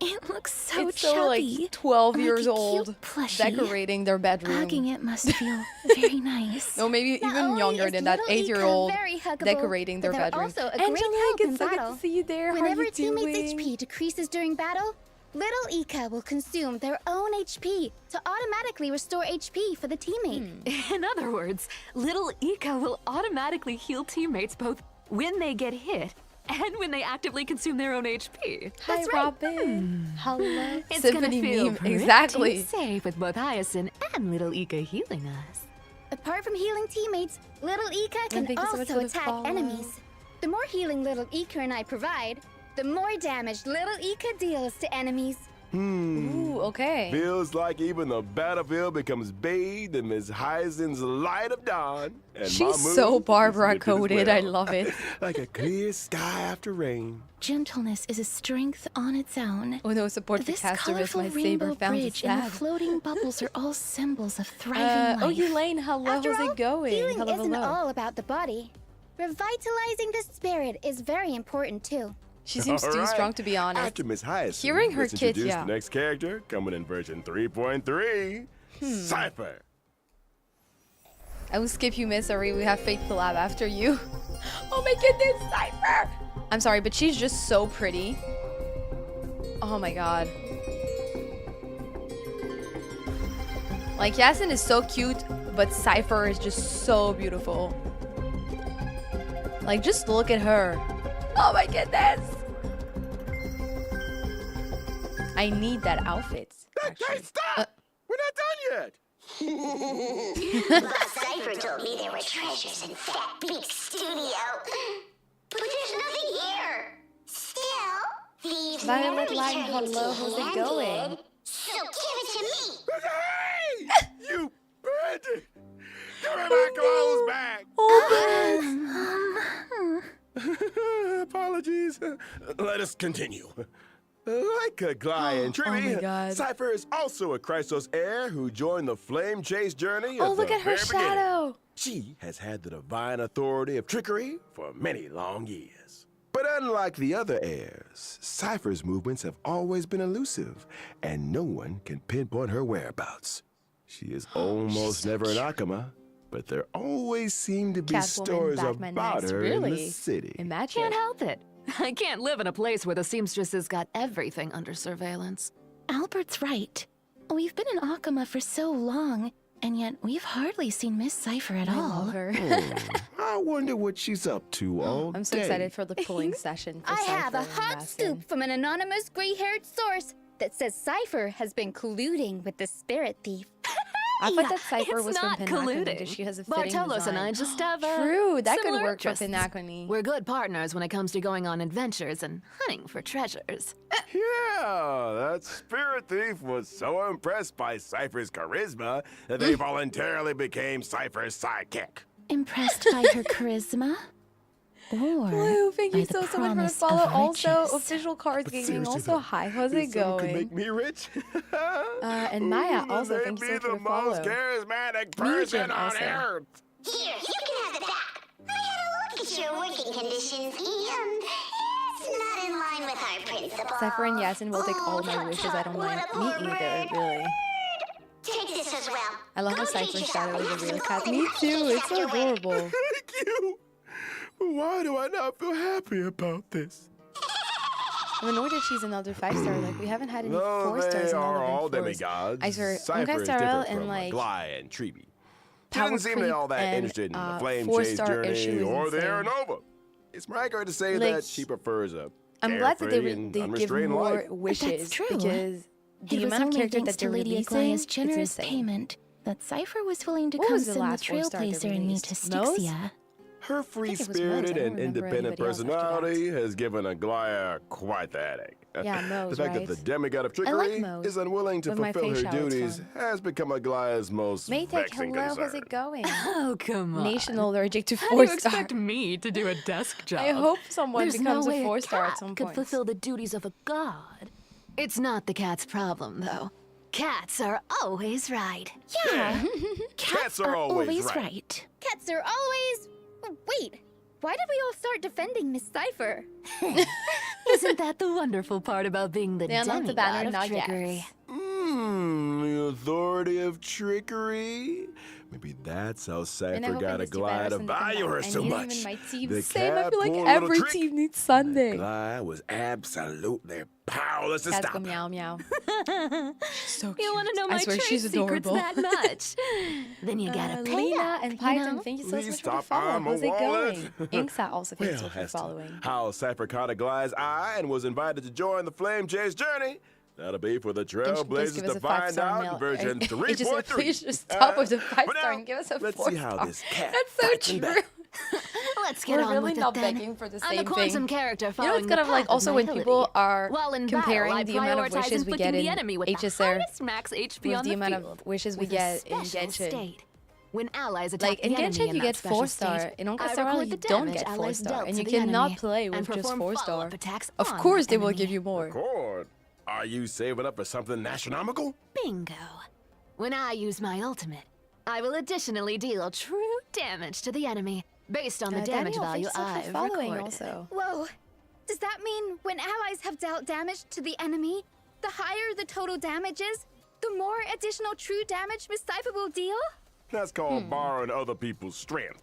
It looks so It's so chubby. like 12 Like years a cute old, plushie. decorating their bedroom. Hugging it must feel very nice. No, maybe Not even only younger is than that little Ika 8-year-old very huggable, decorating their but they're bedroom. also a great Angelique, help in it's so good battle. to see you there. How Whenever are a you teammate's doing? HP decreases during battle, little Ika will consume their own HP to automatically restore HP for the teammate. In other words, little Ika will automatically heal teammates both when they get hit and when they actively consume their own HP. Hi, That's right. Robin. Hello. It's Symphony gonna feel meme. pretty Exactly. safe with both Hyacinth and little Ika healing us. Apart from healing teammates, little Ika can thank you so much also for the attack follow. enemies. The more healing little Ika and I provide, the more damage little Ika deals to enemies. Ooh, okay. Feels like even the battlefield becomes bathed in Miss Hyacinth's light of dawn. And my She's mood so is Barbara lifted as coded. well. I love it. Like a clear sky after rain. Gentleness is a strength on its own. Oh no, support the This caster with colorful my rainbow saber found bridge and the sad. floating bubbles are all symbols of thriving Oh, life. Elaine, hello. After How's all, it going? healing Hello, isn't hello. all about the body. Revitalizing the spirit is very important too. She seems too Alright. strong to be honest. After Miss Hyacinth, Hearing her let's kid, introduce yeah. the next character coming in version 3.3, Cypher. I will skip you, Miss Ari. We have Fate collab after you. Oh my goodness, Cypher! I'm sorry, but she's just so pretty. Oh my god. Like, Yasin is so cute, but Cypher is just so beautiful. Like, just look at her. Oh my goodness! I need that outfit. Hey, stop! We're not done yet. Boss Cypher told me there were treasures in that big studio. But there's nothing here. Still, thieves Violet never Line, return hello, how's it going? So give it to me. Hey! You bandit! Give me my clothes back! Apologies. Let us continue. Like Glai and Oh my Trivi, God. Cypher is also a Chrysos heir who joined the flame chase journey. Oh, at look the at her very beginning. shadow. She has had the divine authority of trickery for many long years. But unlike the other heirs, Cypher's movements have always been elusive, and no one can pinpoint her whereabouts. She is almost never an Akama, but there always seem to be Catwoman, stories Batman about Knights, her in the really? city. Imagine. Can't help it. I can't live in a place where the seamstress has got everything under surveillance. Albert's right. We've been in Akama for so long, and yet we've hardly seen Miss Cypher at I all. love her. I wonder what she's up to all I'm so day. excited for the pulling session for I have a Cypher and hot Yasin. scoop from an anonymous gray-haired source that says Cypher has been colluding with the spirit thief. I thought that Cypher it's was from not Pinnacle colluding. because she has a fitting Bartolos and design. I just have a True, that could similar work for interests. Pinnacle. We're good partners when it comes to going on adventures and hunting for treasures. Yeah, that spirit thief was so impressed by Cypher's charisma that they voluntarily became Cypher's sidekick. Impressed by her charisma? Or Blue, thank you by the so much for the promise follow. of Also, riches. official cards But gaming. seriously, Also, though, hi, how's this it song could going? make me rich. And Maya, Ooh, also, they thank you be so much for the the most follow. charismatic Mugen person on also. earth. Here, you can have it back. I had a look at your working conditions, and it's not in line with our principles. Cypher and Yasin will take all my wishes. I don't mind. Me either, really. Take this as well. I love Go how treat Cypher's yourself shadow is a and real have cat. some Me golden too. It's so after win. adorable. Thank you. But why do I not feel happy about this? I'm annoyed that she's another 5-star. Like, we haven't had any No, 4 stars they in all are of all them 4s. demigods. I swear, Cypher is Starel different and from like Glai and Trevi. She Power didn't seem to be Creep all that and, interested in the flame 4-star chase issue journey is or the insane. Aeronova. It's my accurate to say Like, that she prefers a I'm glad that carefree and they give unrestrained more life. wishes true. because the It was amount of only character thanks that to they're Lady releasing, Aglaya's it's generous insane. payment that Cypher was willing to What come was the send the last 4-star they Trailblazer in me released? to Mo's? Styxia. Her it was free-spirited Mo's. I and don't remember independent anybody else after that. personality has given Aglaya quite the headache. Yeah, Mo's, The fact right? that the demigod of I like trickery Mo's, is unwilling to but my fulfill face her shadow is duties fun. has become Aglaya's most Maytech, vexing hello, concern. how's it going? Oh, come on. Nation allergic to How do you 4-star. expect me to do a desk job? I hope someone There's becomes no a way 4-star cat at some could point. fulfill the duties of a god. It's not the cat's problem, though. Cats are always right. Yeah, Cats are always right. Cats are always... Wait, why did we all start defending Miss Cypher? Isn't that the wonderful part about being the They unlocked the demigod banner, of not yet. trickery? The authority of trickery? Maybe that's how And I Cypher hope got in this Aglaya to Sunday come value back. her I so need him much. in my team. The Same, I cat feel like pulled a little every trick. team needs Sunday. Aglaya was absolutely powerless to Cats stop go her. meow meow. She's so cute. You want to know my I swear trade she's secrets adorable. that much? Then you gotta pay Lena up, and you Python, know? thank you so Please much for the stop follow. on my How's it wallet. going? Inksa also thanks Well, so much for as to following. how Cypher caught Aglaya's eye and was invited to join the Flame Chase journey. That'll be for the Please Trailblazers give us to a find 5-star out mail. in version It just said, 3.3. please just stop with the But 5-star now, and give us a 4-star. let's see how this cat That's so fights him true. back. Let's get We're on really with not it then. begging for the I'm same a quantum thing. character You know, following it's kind the of like path also my when people ability. are While in comparing battle, the amount of I wishes we prioritize get inflicting in the enemy with the HSR highest max HP with on the amount field, of wishes we with a get in special Genshin. state. When allies attack Like in the enemy Genshin, you in get that special 4-star. state, In I Onka record you the don't damage get allies 4-star, dealt and to you the cannot enemy play and with just perform 4-star. follow-up attacks Of on course, that they will enemy. give you more. Record. Are you saving up for something astronomical? Bingo. When I use my ultimate, I will additionally deal true damage to the enemy based on the damage Daniel, value thanks so much for I've following recorded. also. Whoa, Does that mean when allies have dealt damage to the enemy, the higher the total damage is, the more additional true damage Miss Cypher will deal? That's called borrowing other people's strength.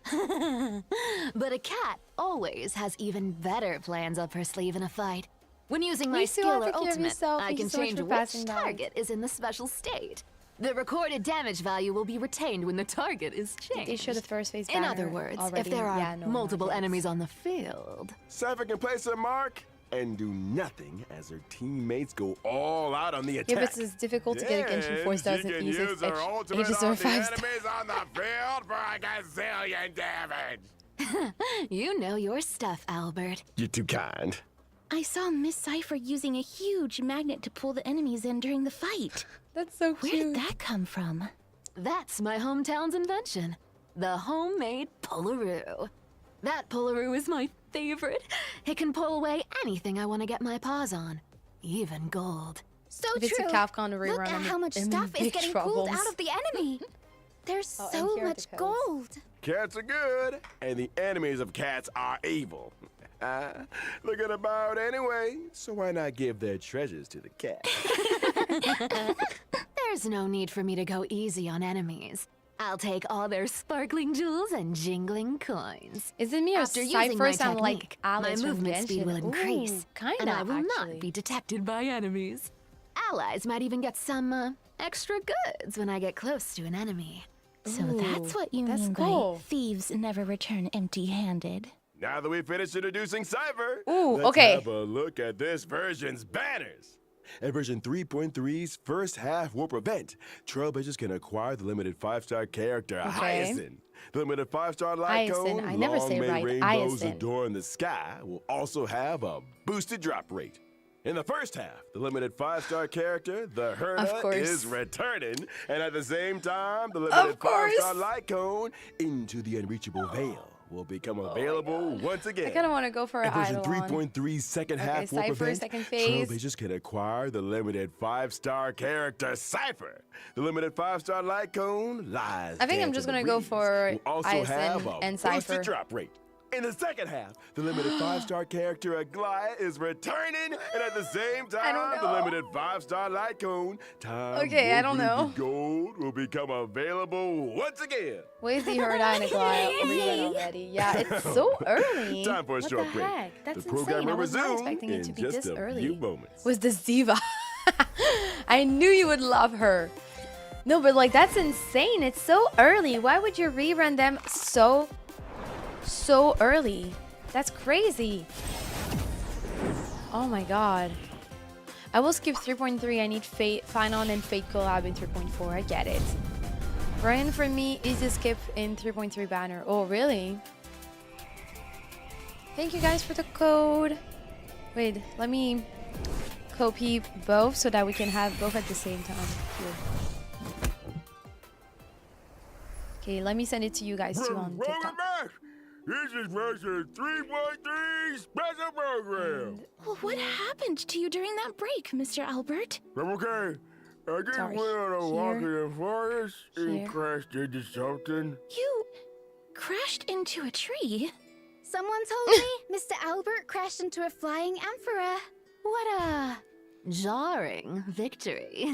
But a cat always has even better plans up her sleeve in a fight. When using my We still skill have or to care of ultimate, yourself. I Thank you can so much change for which passing by. target is in the special state. The recorded damage value will be retained when the target is changed. They show the first phase In banner other words, already. if there are Yeah, no, multiple not yet. enemies on the field. Cypher can place a mark and do nothing as her teammates go all out on the attack. Yeah, but it's difficult to get a Genshin 4 stars She in can easy use her ultimate HSR on the 5 stars. enemies on the field for a gazillion damage. You know your stuff, Albert. You're too kind. I saw Miss Cypher using a huge magnet to pull the enemies in during the fight. That's so Where cute. did that come from? That's my hometown's invention. The homemade Pullaroo. That Pullaroo is my favorite. It can pull away anything I want to get my paws on. Even gold. So If it's a true. Capcom rerun, Look at I'm how much in stuff is big getting troubles. pulled out of the enemy. There's Oh, and so here are the much codes. gold. Cats are good, and the enemies of cats are evil. Look at about anyway, so why not give their treasures to the cat? There's no need for me to go easy on enemies. I'll take all their sparkling jewels and jingling coins. Is it me or After using my Cypher sound like technique, Alice my from movement speed Genshin? will increase, Ooh, kinda, and I will actually. not be detected by enemies. Allies might even get some extra goods when I get close to an enemy. So that's what you that's mean cool. by thieves never return empty-handed. Now that we've finished introducing Cypher, Ooh, let's okay. have a look at this version's banners. At version 3.3's first half warp event, Trailblazers can acquire the limited 5-star character Hyacinth. The limited 5-star light Hyacinth, cone, I never say long-made right, rainbows Hyacinth. adorn the sky, will also have a boosted drop rate. In the first half, the limited 5-star character, the Herda, course. is returning, and at the same time, the limited course. 5-star light cone, Into the Unreachable Veil, will become available once again. I kind of want to go for an In version Eidolon. 3.3's second Okay, half warp Cypher, event, second phase. Trailblazers can acquire the limited 5-star character Cypher. The limited 5-star light cone lies. I think I'm Dance just in the gonna go Breeze for will also Hyacinth have a and boosted Cypher. drop rate. In the second half, the limited 5-star character Aglaia is returning, and at the same I don't time, the know. limited 5-star light cone, Time Okay, I don't know. Gold, will become available once again. Where's the Herda and Aglaia rerun already? Yeah, it's so early. Time for a what short the break. heck? That's The program insane. I will was not resume expecting it to in be just this a early. few moments. Was this diva? I knew you would love her. No, but like that's insane. It's so early. Why would you rerun them so early? That's crazy. Oh my god. I will skip 3.3. I need Fate, Finon and Fate collab in 3.4. I get it. Ryan for me is a skip in 3.3 banner. Oh, really? Thank you guys for the code. Wait, let me copy both so that we can have both at the same time. Here. Okay, let me send it to you guys too on Welcome TikTok. back. This is version 3.3 special program. Well, what happened to you during that break, Mr. Albert? I'm okay. I just Sorry. went on a walk in Here. the forest Here. and crashed into something. You crashed into a tree? Someone told me Mr. Albert crashed into a flying emperor. What a... Jarring victory.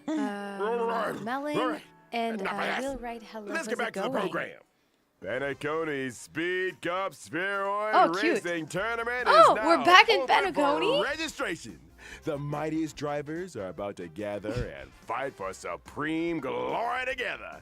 Melon Alright, and enough of this. we'll write hello. Let's How's get back it to the going? program. Penacony's Speed Cup Spheroid Oh, cute. Racing Tournament Oh, is now we're back in open for Penacony? registration. The mightiest drivers are about to gather and fight for supreme glory together.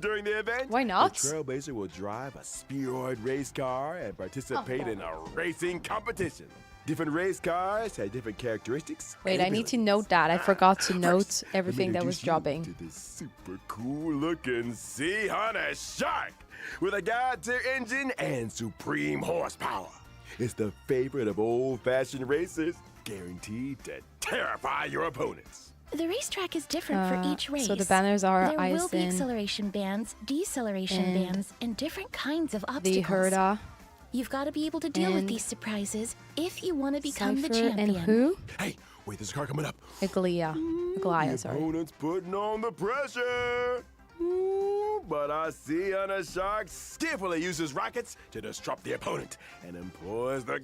During the event, Why not? the Trailblazer will drive a spheroid race car and participate in a racing competition. Different race cars have different characteristics. Wait, and I need to abilities. note that. I forgot to note First, let me everything that was introduce you dropping. To this super cool looking Sea Hunter Shark with a God-tier engine and supreme horsepower. It's the favorite of old-fashioned racers, guaranteed to terrify your opponents. The racetrack is different for each race. So the banners are There will be Aizen, acceleration bands, deceleration and bands, and different kinds of the obstacles. Herda, You've got to be able to deal with and these surprises if you want to become the Cypher, champion. and who? Hey, wait, there's a car coming up. Aglaia, The sorry. opponent's putting on the pressure. Ooh, but our sea hunter shark skillfully uses rockets to disrupt the opponent and employs the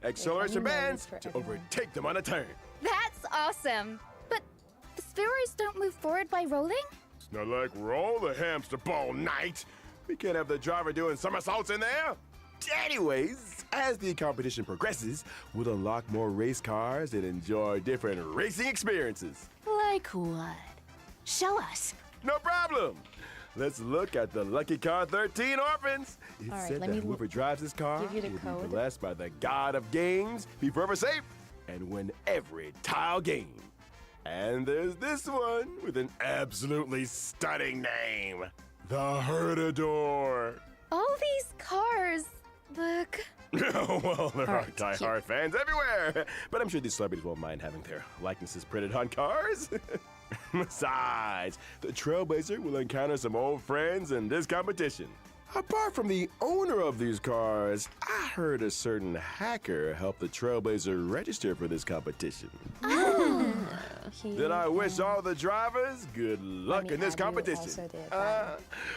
acceleration bands to overtake them on a turn. That's awesome. But the spheroids don't move forward by rolling? It's not like roll the hamster ball night. We can't have the driver doing somersaults in there. Anyways, as the competition progresses, we'll unlock more race cars and enjoy different racing experiences. Like what? Show us. No problem. Let's look at the Lucky Car 13 Orphans. It's All right, said let that me whoever drives this car give you the will code. be blessed by the god of games, be forever safe, and win every tile game. And there's this one with an absolutely stunning name, the Herdador. All these cars look... Well, there are right, die-hard fans everywhere, but I'm sure these celebrities won't mind having their likenesses printed on cars. Besides, the Trailblazer will encounter some old friends in this competition. Apart from the owner of these cars, I heard a certain hacker helped the Trailblazer register for this competition. Then I wish all the drivers good luck in this competition.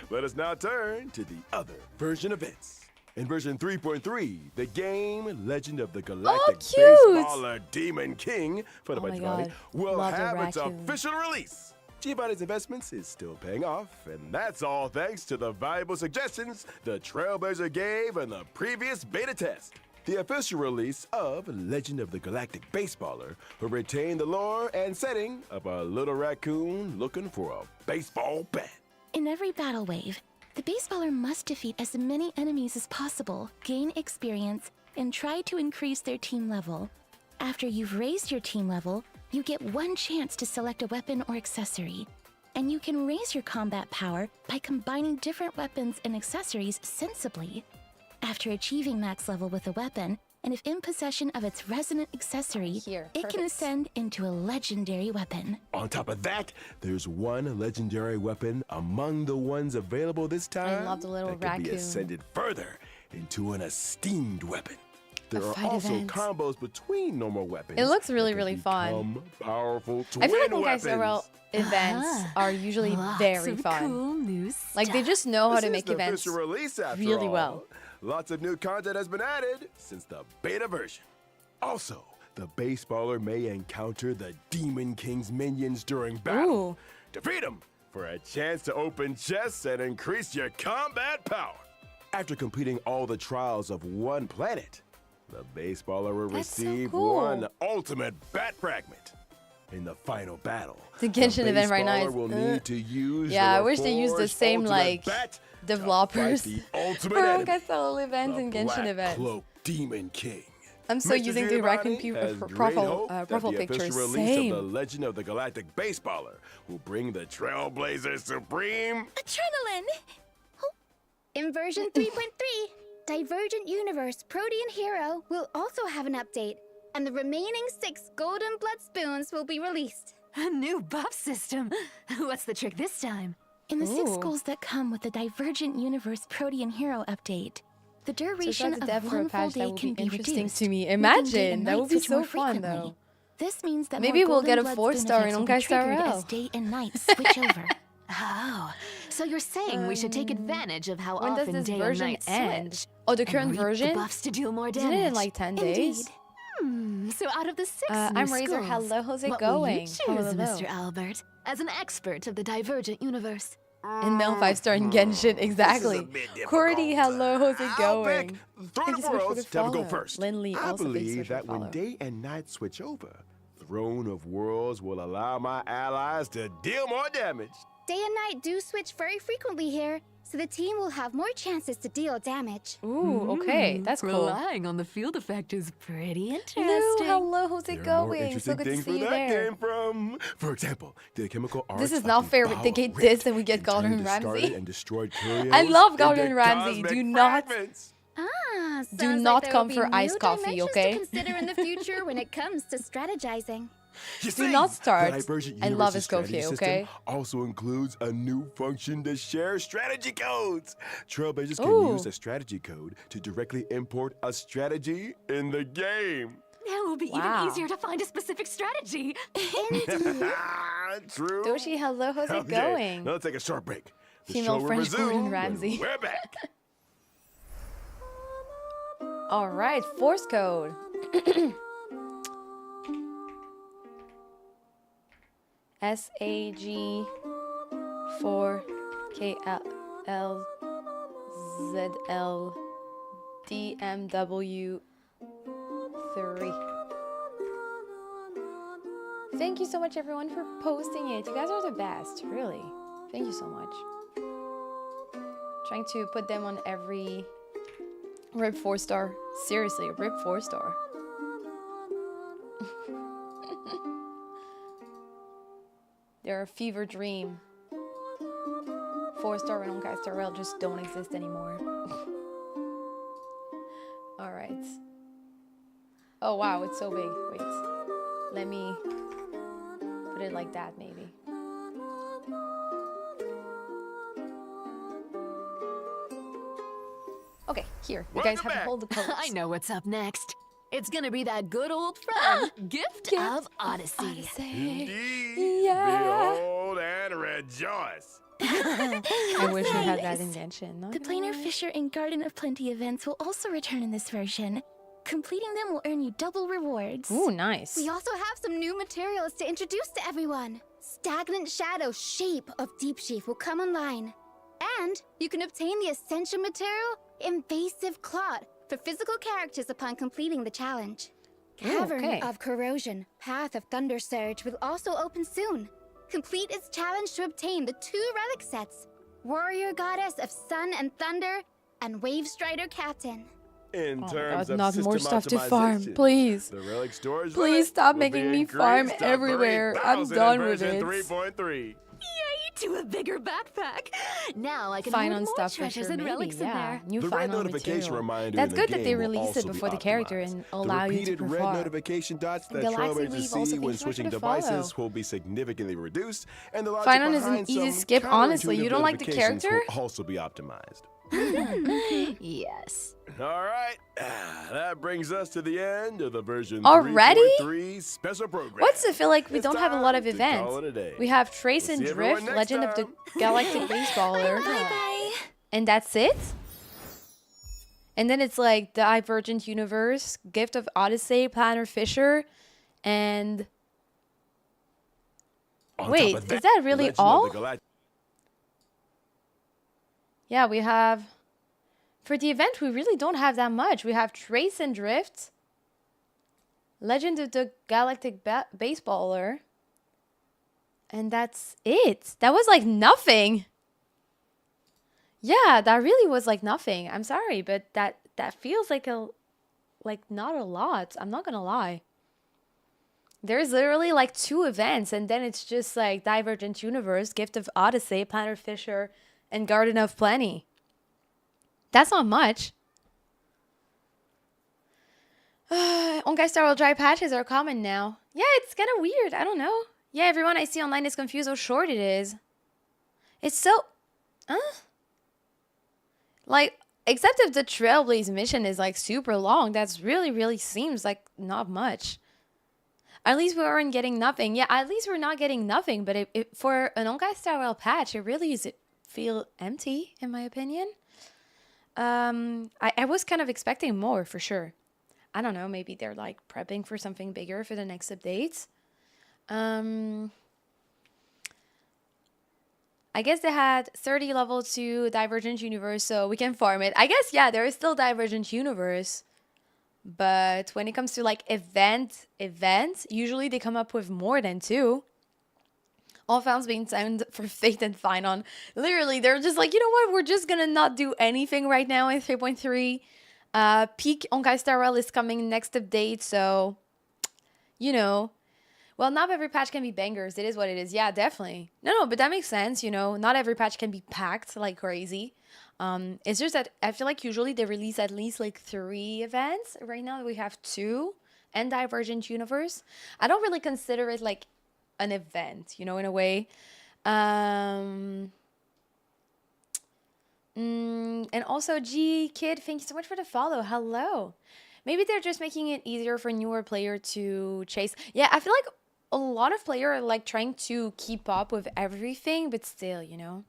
Let us now turn to the other version events. In version 3.3, the game Legend of the Galactic cute! Baseballer Demon King, funded Oh by my Giovanni, God. will Love the have its raccoon. official release. Giovanni's investments is still paying off, and that's all thanks to the valuable suggestions the Trailblazer gave in the previous beta test. The official release of Legend of the Galactic Baseballer will retain the lore and setting of a little raccoon looking for a baseball bat. In every battle wave, the baseballer must defeat as many enemies as possible, gain experience, and try to increase their team level. After you've raised your team level, you get one chance to select a weapon or accessory. And you can raise your combat power by combining different weapons and accessories sensibly. After achieving max level with a weapon, and if in possession of its resonant accessory, Here, it can perfect. ascend into a legendary weapon. On top of that, there's one legendary weapon among the ones available this time love the little that can be raccoon. ascended further into an esteemed weapon. There are fight also event. combos between normal weapons. It looks that really, can really fun. become Powerful twin I feel like weapons. Guys events are usually Lots very of fun. cool new Like they stuff. just know how This to is make the events official release after really all. well. Lots of new content has been added since the beta version. Also, the baseballer may encounter the Demon King's minions during battle. Ooh. Defeat them for a chance to open chests and increase your combat power. After completing all the trials of one planet, the baseballer will That's so receive cool. one ultimate bat fragment. In the final battle, The Genshin event right now baseballer is, will need to use Yeah, the I wish they used the Reforged same, ultimate like, bat to fight developers the ultimate for enemy, Castle events the and Genshin Black events. Cloak Demon King. I'm so Mr. using the raccoon Giovanni has great profile hope that profile the picture. official release of the Same. Legend of the Galactic Baseballer will bring the Trailblazer Supreme. Adrenaline! In version 3.3, Divergent Universe Protean Hero will also have an update, and the remaining 6 Golden Blood Spoons will be released. A new buff system. What's the trick this time? In the 6 Ooh. goals that come with the Divergent Universe Protean Hero update, the So duration that's a of dev for a one full patch that day would can be be interesting reduced. to me. making day Imagine and that night would be switch so more fun frequently. though. This means that Maybe more we'll get a Golden 4-star Blood in Spoon effects will be Onkai triggered Star as L. day and night switch over. Oh, so you're saying we should take advantage of how When does often this day and version night end? switch? Oh, the and current reap version? The buffs to deal more damage. Isn't it in like 10 days? So out of the 6 new I'm Razor. schools, Hello, how's it what going? will you choose, Hello. Mr. Albert, as an expert of the Divergent Universe? In Male 5-star in Genshin, exactly. bit difficult. Cordy, hello, how's it I'll going? pick Thank Throne you of so much for Worlds the to have a go follow. first. Lindley I also thanks so much believe for that the when follow. day and night switch over, Throne of Worlds will allow my allies to deal more damage. Day and night do switch very frequently here, so the team will have more chances to deal damage. Ooh, okay, that's cool. Relying on the field effect is pretty interesting. Hello, hello, how's it There are more going? So interesting good to things see where you that there. came from. For example, the chemical arts This is of not the fair. Bow They of get Rift this and we get can Gordon turn discarded Ramsay. and destroyed I Curios love into Gordon Ramsay. cosmic Do not- fragments. Ah, sounds Do like not there come will for be iced new coffee, dimensions okay? to consider in the future when it comes to strategizing. You Do see, not start. the Divergent I love Universe's Iskoki, strategy system okay? also includes a new function to share strategy codes. Trailblazers can Ooh. use a strategy code to directly import a strategy in the game. Now it will be Wow. even easier to find a specific strategy. True. Doshi, hello, how's it Okay, going? now let's take a short break. The Female show will French Gordon resume when Ramsay. We're back. All right, force code. SAG 4KLZL DMW 3. Thank you so much, everyone, for posting it. You guys are the best, really. Thank you so much. Trying to put them on every RIP 4-star. Seriously, RIP 4-star. They're a fever dream. 4-star and on just don't exist anymore. Alright. Oh wow, it's so big. Wait. Let me put it like that, maybe. Okay, here. You guys Welcome have to back. hold the codes. I know what's up next. It's gonna be that good old friend, Gift of Odyssey. Indeed. Yeah. Behold and rejoice. I wish we had that invention. Not The gonna Planar lie. Fisher and Garden of Plenty events will also return in this version. Completing them will earn you double rewards. Ooh, nice. We also have some new materials to introduce to everyone. Stagnant Shadow Shape of Deep Sheaf will come online. And you can obtain the essential material, Invasive Clot, for physical characters upon completing the challenge. Ooh, Cavern okay. of Corrosion, Path of Thunder Surge will also open soon. Complete its challenge to obtain the 2 relic sets, Warrior Goddess of Sun and Thunder, and Wave Strider Captain. In Oh my terms God, of not system more stuff to farm, optimization, please. The relic storage Please limit stop will making be me farm increased to everywhere. I'm 3,000 done in with version it. 3.3. Yay, to a bigger backpack. Now I can Fine hold on more stuff for treasures sure, and maybe, relics in yeah. there. New The red final notification material. reminder That's in the good that they game will release also it be before the character optimized. and allow the you to repeated red perform. notification dots that Galaxy trailblazers Weave see also, when thanks so much switching for the devices follow. will be significantly reduced, and the logic Final is an behind easy some skip, honestly. You counterintuitive don't like the notifications character? will also be optimized. Yes. All right, that brings us to the end of the version Already? 3.3 special program. What's it feel like we It's don't have a lot of time to events? call it a day. We have Trace We'll and see everyone Drift, next Legend of the time. Galactic Baseballer. Bye. And that's it? And then it's like the Divergent Universe, Gift of Odyssey, Planar Fisher, and... On Wait, top of is that really Legend of all? the Galact- Yeah, we have... For the event, we really don't have that much. We have Trace and Drift, Legend of the Galactic Baseballer, and that's it. That was like nothing. Yeah, that really was like nothing. I'm sorry, but that feels like not a lot. I'm not gonna lie. There's literally like 2 events, and then it's just like Divergent Universe, Gift of Odyssey, Planar Fisher, and Garden of Plenty. That's not much. Onkai Star Rail dry patches are common now. Yeah, it's kind of weird. I don't know. Yeah, everyone I see online is confused how short it is. It's so... Like, except if the Trailblaze mission is like super long, that's really seems like not much. At least we aren't getting nothing. Yeah, at least we're not getting nothing. But for an Onkai Star Rail patch, it really is feel empty, in my opinion. I was kind of expecting more for sure. I don't know, maybe they're like prepping for something bigger for the next updates. I guess they had 30 level 2 Divergent Universe, so we can farm it. I guess, yeah, there is still Divergent Universe. But when it comes to like events, usually they come up with more than 2. All founds being signed for Faith and Fine on. Literally, they're just like, you know what? We're just gonna not do anything right now in 3.3. Peak Onkai Star Rail is coming next update, so you know. Well, not every patch can be bangers. It is what it is. Yeah, definitely. No, but that makes sense. You know, not every patch can be packed like crazy. It's just that I feel like usually they release at least like 3 events. Right now we have 2 and Divergent Universe. I don't really consider it like an event, you know, in a way. And also G Kid, thank you so much for the follow. Hello. Maybe they're just making it easier for newer player to chase. Yeah, I feel like a lot of players are like trying to keep up with everything, but still, you know,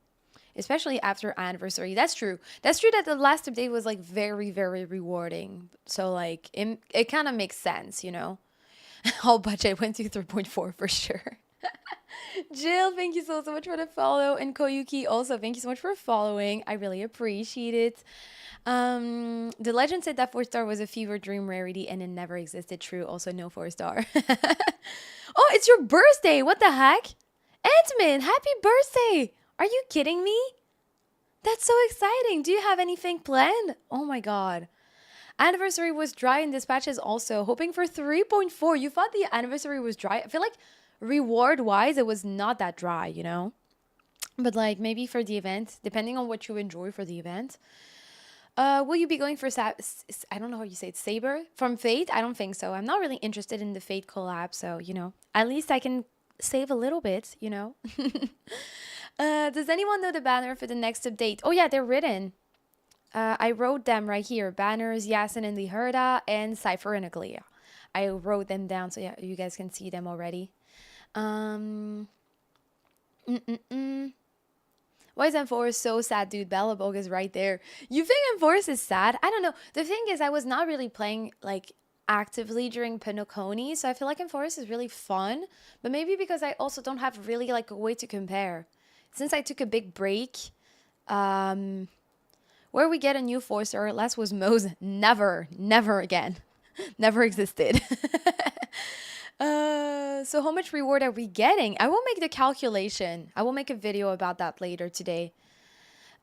especially after anniversary. That's true. That's true that the last update was like very, very rewarding. So like it kind of makes sense, you know. All budget went to 3.4 for sure. Jill, thank you so much for the follow. And Koyuki also, thank you so much for following. I really appreciate it. The legend said that 4-star was a fever dream rarity and it never existed. True. Also, no 4-star. Oh, it's your birthday. What the heck? Antman, happy birthday. Are you kidding me? That's so exciting. Do you have anything planned? Oh my God. Anniversary was dry in dispatches also. Hoping for 3.4. You thought the anniversary was dry? I feel like reward-wise, it was not that dry, you know? But like maybe for the event, depending on what you enjoy for the event. Will you be going for, I don't know how you say it, Saber from Fate? I don't think so. I'm not really interested in the Fate collab. So, you know, at least I can save a little bit, you know? Does anyone know the banner for the next update? Oh yeah, they're written. I wrote them right here. Banners, Yasin and Liherda, and Cypher and Aglia. I wrote them down so yeah, you guys can see them already. Why is Enforce so sad, dude? Bellabog is right there. You think Enforce is sad? I don't know. The thing is, I was not really playing like actively during Pinoconi, so I feel like Enforce is really fun. But maybe because I also don't have really like a way to compare. Since I took a big break, where we get a new 4-star, last was Moe's. Never again. Never existed. So how much reward are we getting? I will make the calculation. I will make a video about that later today.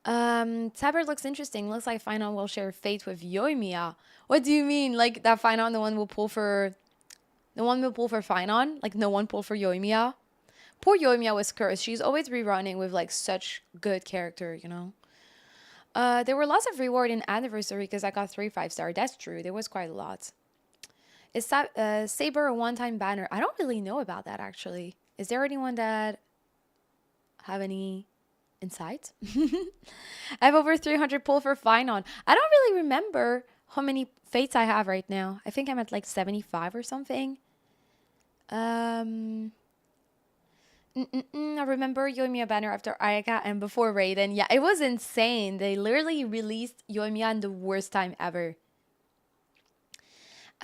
Tabard looks interesting. Looks like Finon will share fate with Yoimiya. What do you mean? Like that Finon, the one will pull for Finon? Like no one pulled for Yoimiya? Poor Yoimiya was cursed. She's always rerunning with like such good character, you know? There were lots of reward in anniversary because I got 3 5-star. That's true. There was quite a lot. Is Saber a one-time banner? I don't really know about that, actually. Is there anyone that have any insight? I have over 300 pull for Finon. I don't really remember how many fates I have right now. I think I'm at like 75 or something. I remember Yoimiya banner after Ayaka and before Raiden. Yeah, it was insane. They literally released Yoimiya in the worst time ever.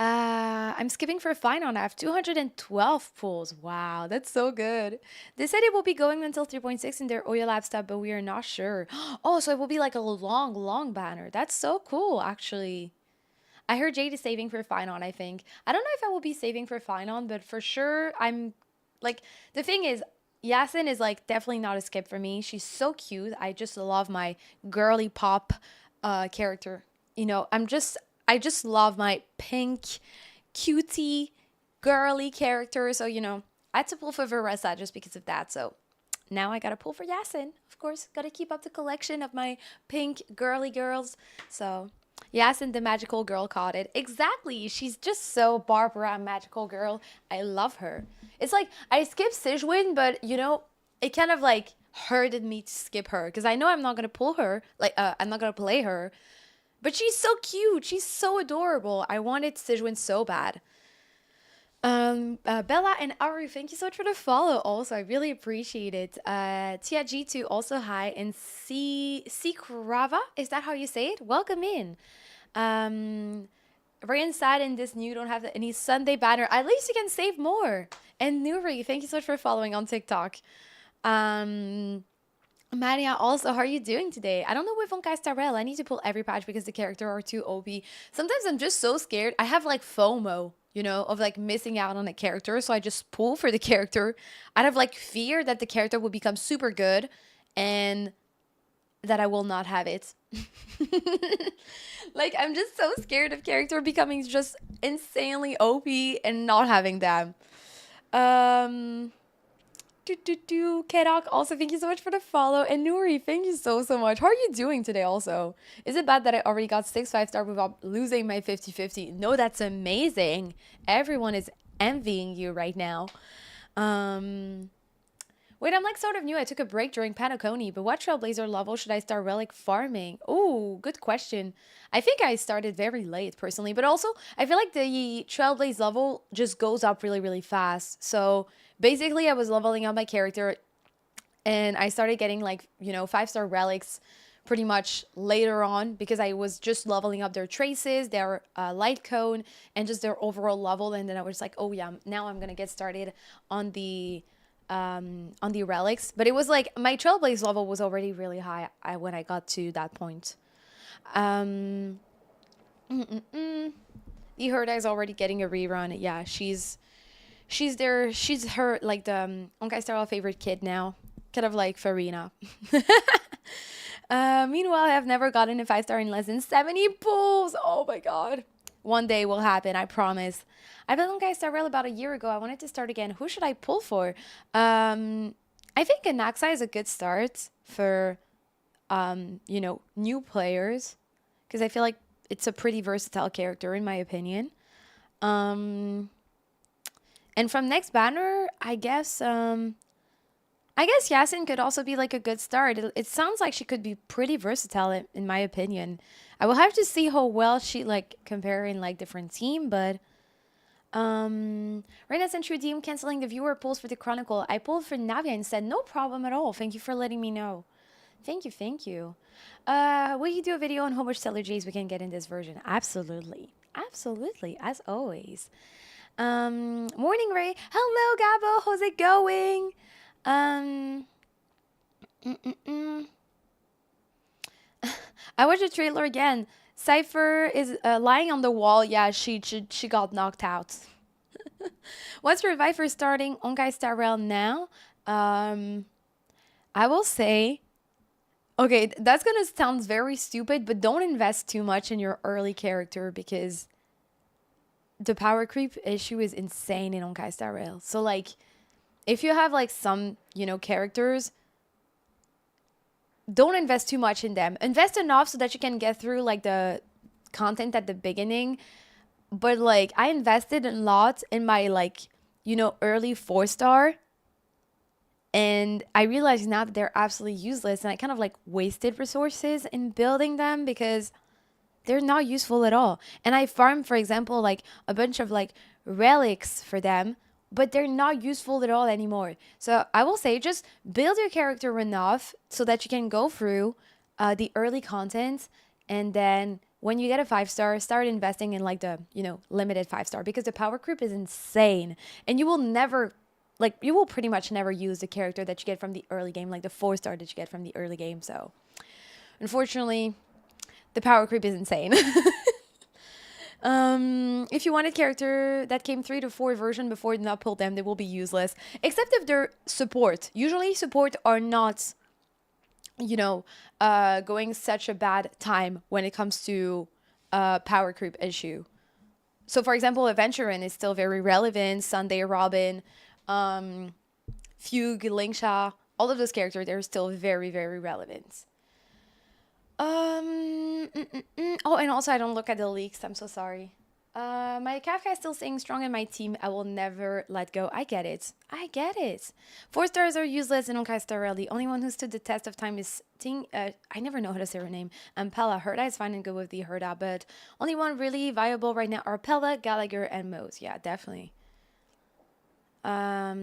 I'm skipping for Finon. I have 212 pulls. Wow, that's so good. They said it will be going until 3.6 in their Oya Lab stuff, but we are not sure. Oh, so it will be like a long banner. That's so cool, actually. I heard Jade is saving for Finon, I think. I don't know if I will be saving for Finon, but for sure, I'm like, the thing is, Yasin is like definitely not a skip for me. She's so cute. I just love my girly pop character. You know, I just love my pink, cutie, girly character. So, you know, I had to pull for Veressa just because of that. So now I got to pull for Yasin. Of course, got to keep up the collection of my pink girly girls. So Yasin, the magical girl, caught it. Exactly. She's just so Barbara, magical girl. I love her. It's like I skipped Sigewin, but, you know, it kind of like hurted me to skip her because I know I'm not going to pull her. Like, I'm not going to play her. But she's so cute. She's so adorable. I wanted Sigewin so bad. Bella and Aru, thank you so much for the follow also. I really appreciate it. Tia G2 also hi. And Sikrava, is that how you say it? Welcome in. Ryan sad in this new don't have any Sunday banner. At least you can save more. And Nuri, thank you so much for following on TikTok. Maria, also, how are you doing today? I don't know with Vonkai Starrell. I need to pull every patch because the character are too OP. Sometimes I'm just so scared. I have like FOMO, you know, of like missing out on a character. So I just pull for the character out of like fear that the character will become super good and that I will not have it. Like, I'm just so scared of character becoming just insanely OP and not having them. Kedok, also thank you so much for the follow. And Nuri, thank you so much. How are you doing today also? Is it bad that I already got 6 5-star without losing my 50-50? No, that's amazing. Everyone is envying you right now. Wait, I'm like sort of new. I took a break during Panaconi, but what Trailblazer level should I start relic farming? Oh, good question. I think I started very late personally, but also I feel like the Trailblaze level just goes up really, really fast. So basically I was leveling up my character And I started getting like, you know, 5-star relics pretty much later on because I was just leveling up their traces, their light cone, and just their overall level. And then I was like, oh yeah, now I'm gonna get started on the relics. But it was like my Trailblaze level was already really high when I got to that point. The Herda is already getting a rerun. Yeah, she's there. She's her like the Honkai Star Rail favorite kid now, kind of like Farina. Meanwhile, I have never gotten a 5-star in less than 70 pulls. Oh my god. One day will happen, I promise. I played Honkai Star Rail about a year ago. I wanted to start again. Who should I pull for? I think Anaxa is a good start for, you know, new players. Because I feel like it's a pretty versatile character, in my opinion. And from next banner, I guess Yasin could also be like a good start. It sounds like she could be pretty versatile in my opinion. I will have to see how well she like compare in like different team, but right now since you redeem canceling the viewer polls for the Chronicle, I pulled for Navia instead. No problem at all. Thank you for letting me know. Thank you. Will you do a video on how much Stellar Jays we can get in this version? Absolutely, as always. Morning Ray. Hello Gabo, how's it going? I watched the trailer again. Cypher is lying on the wall. Yeah, she got knocked out. What's your advice for starting Honkai Star Rail now? I will say, okay, that's gonna sound very stupid, but don't invest too much in your early character because the power creep issue is insane in Honkai Star Rail. So like, if you have like some, you know, characters, don't invest too much in them. Invest enough so that you can get through like the content at the beginning. But like I invested a lot in my like, you know, early 4-star. And I realize now that they're absolutely useless. And I kind of like wasted resources in building them because they're not useful at all. And I farmed, for example, like a bunch of like relics for them, but they're not useful at all anymore. So I will say just build your character enough so that you can go through the early content. And then when you get a 5-star, start investing in like the, you know, limited 5-star because the power creep is insane. And you will never, like you will pretty much never use the character that you get from the early game, like the 4-star that you get from the early game. So unfortunately, the power creep is insane. If you wanted character that came 3 to 4 version before, do not pull them. They will be useless. Except if they're support. Usually support are not, you know, going such a bad time when it comes to power creep issue. So for example, Adventurin is still very relevant. Sunday Robin, Fugue, Lingsha, all of those characters, they're still very, very relevant. Oh, and also I don't look at the leaks. I'm so sorry. My Kafka is still staying strong in my team. I will never let go. I get it. 4-stars are useless in Honkai Star Rail. The only one who stood the test of time is I never know how to say her name. Pella. Herda is fine and good with the Herda, but only one really viable right now are Pella, Gallagher, and Mose. Yeah, definitely. I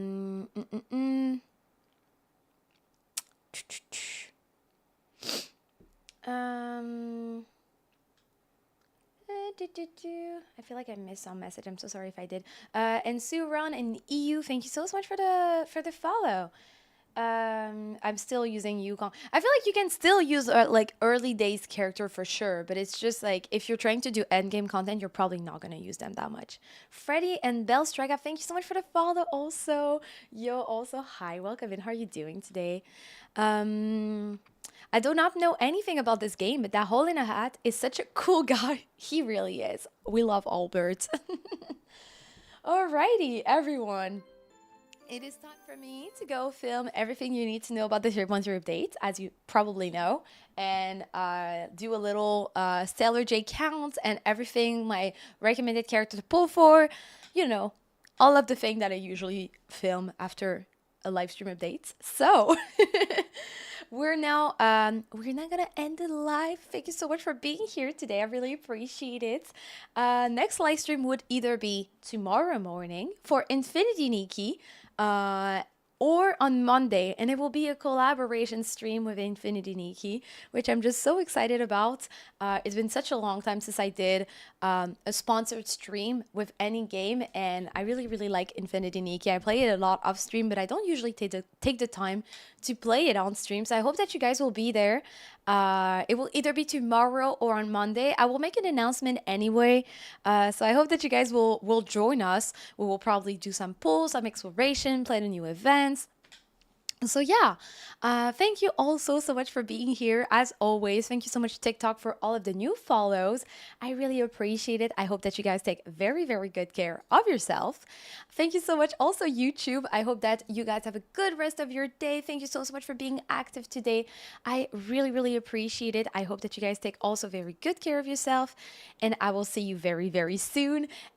feel like I missed some message. I'm so sorry if I did. And Suran and EU, thank you so much for the follow. I'm still using Yukong. I feel like you can still use like early days character for sure, but it's just like if you're trying to do endgame content, you're probably not gonna use them that much. Freddy and Bell Strega, thank you so much for the follow. Also, yo, also hi, welcome in. How are you doing today? I do not know anything about this game, but that hole in a hat is such a cool guy. He really is. We love Albert. Alrighty, everyone. It is time for me to go film everything you need to know about the 3.0 update, as you probably know, and do a little Stellar J count and everything, my recommended character to pull for, you know, all of the thing that I usually film after a live stream update. So we're now gonna end the live. Thank you so much for being here today. I really appreciate it. Next live stream would either be tomorrow morning for Infinity Nikki, or on Monday, and it will be a collaboration stream with Infinity Nikki, which I'm just so excited about. It's been such a long time since I did a sponsored stream with any game, and I really, really like Infinity Nikki. I play it a lot off stream, but I don't usually take the time to play it on stream, so I hope that you guys will be there. It will either be tomorrow or on Monday. I will make an announcement anyway, so I hope that you guys will join us. We will probably do some polls, some exploration, play the new events. So yeah, thank you all so much for being here. As always, thank you so much TikTok for all of the new follows. I really appreciate it. I hope that you guys take very, very good care of yourself. Thank you so much also YouTube. I hope that you guys have a good rest of your day. Thank you so much for being active today. I really, really appreciate it. I hope that you guys take also very good care of yourself, and I will see you very, very soon.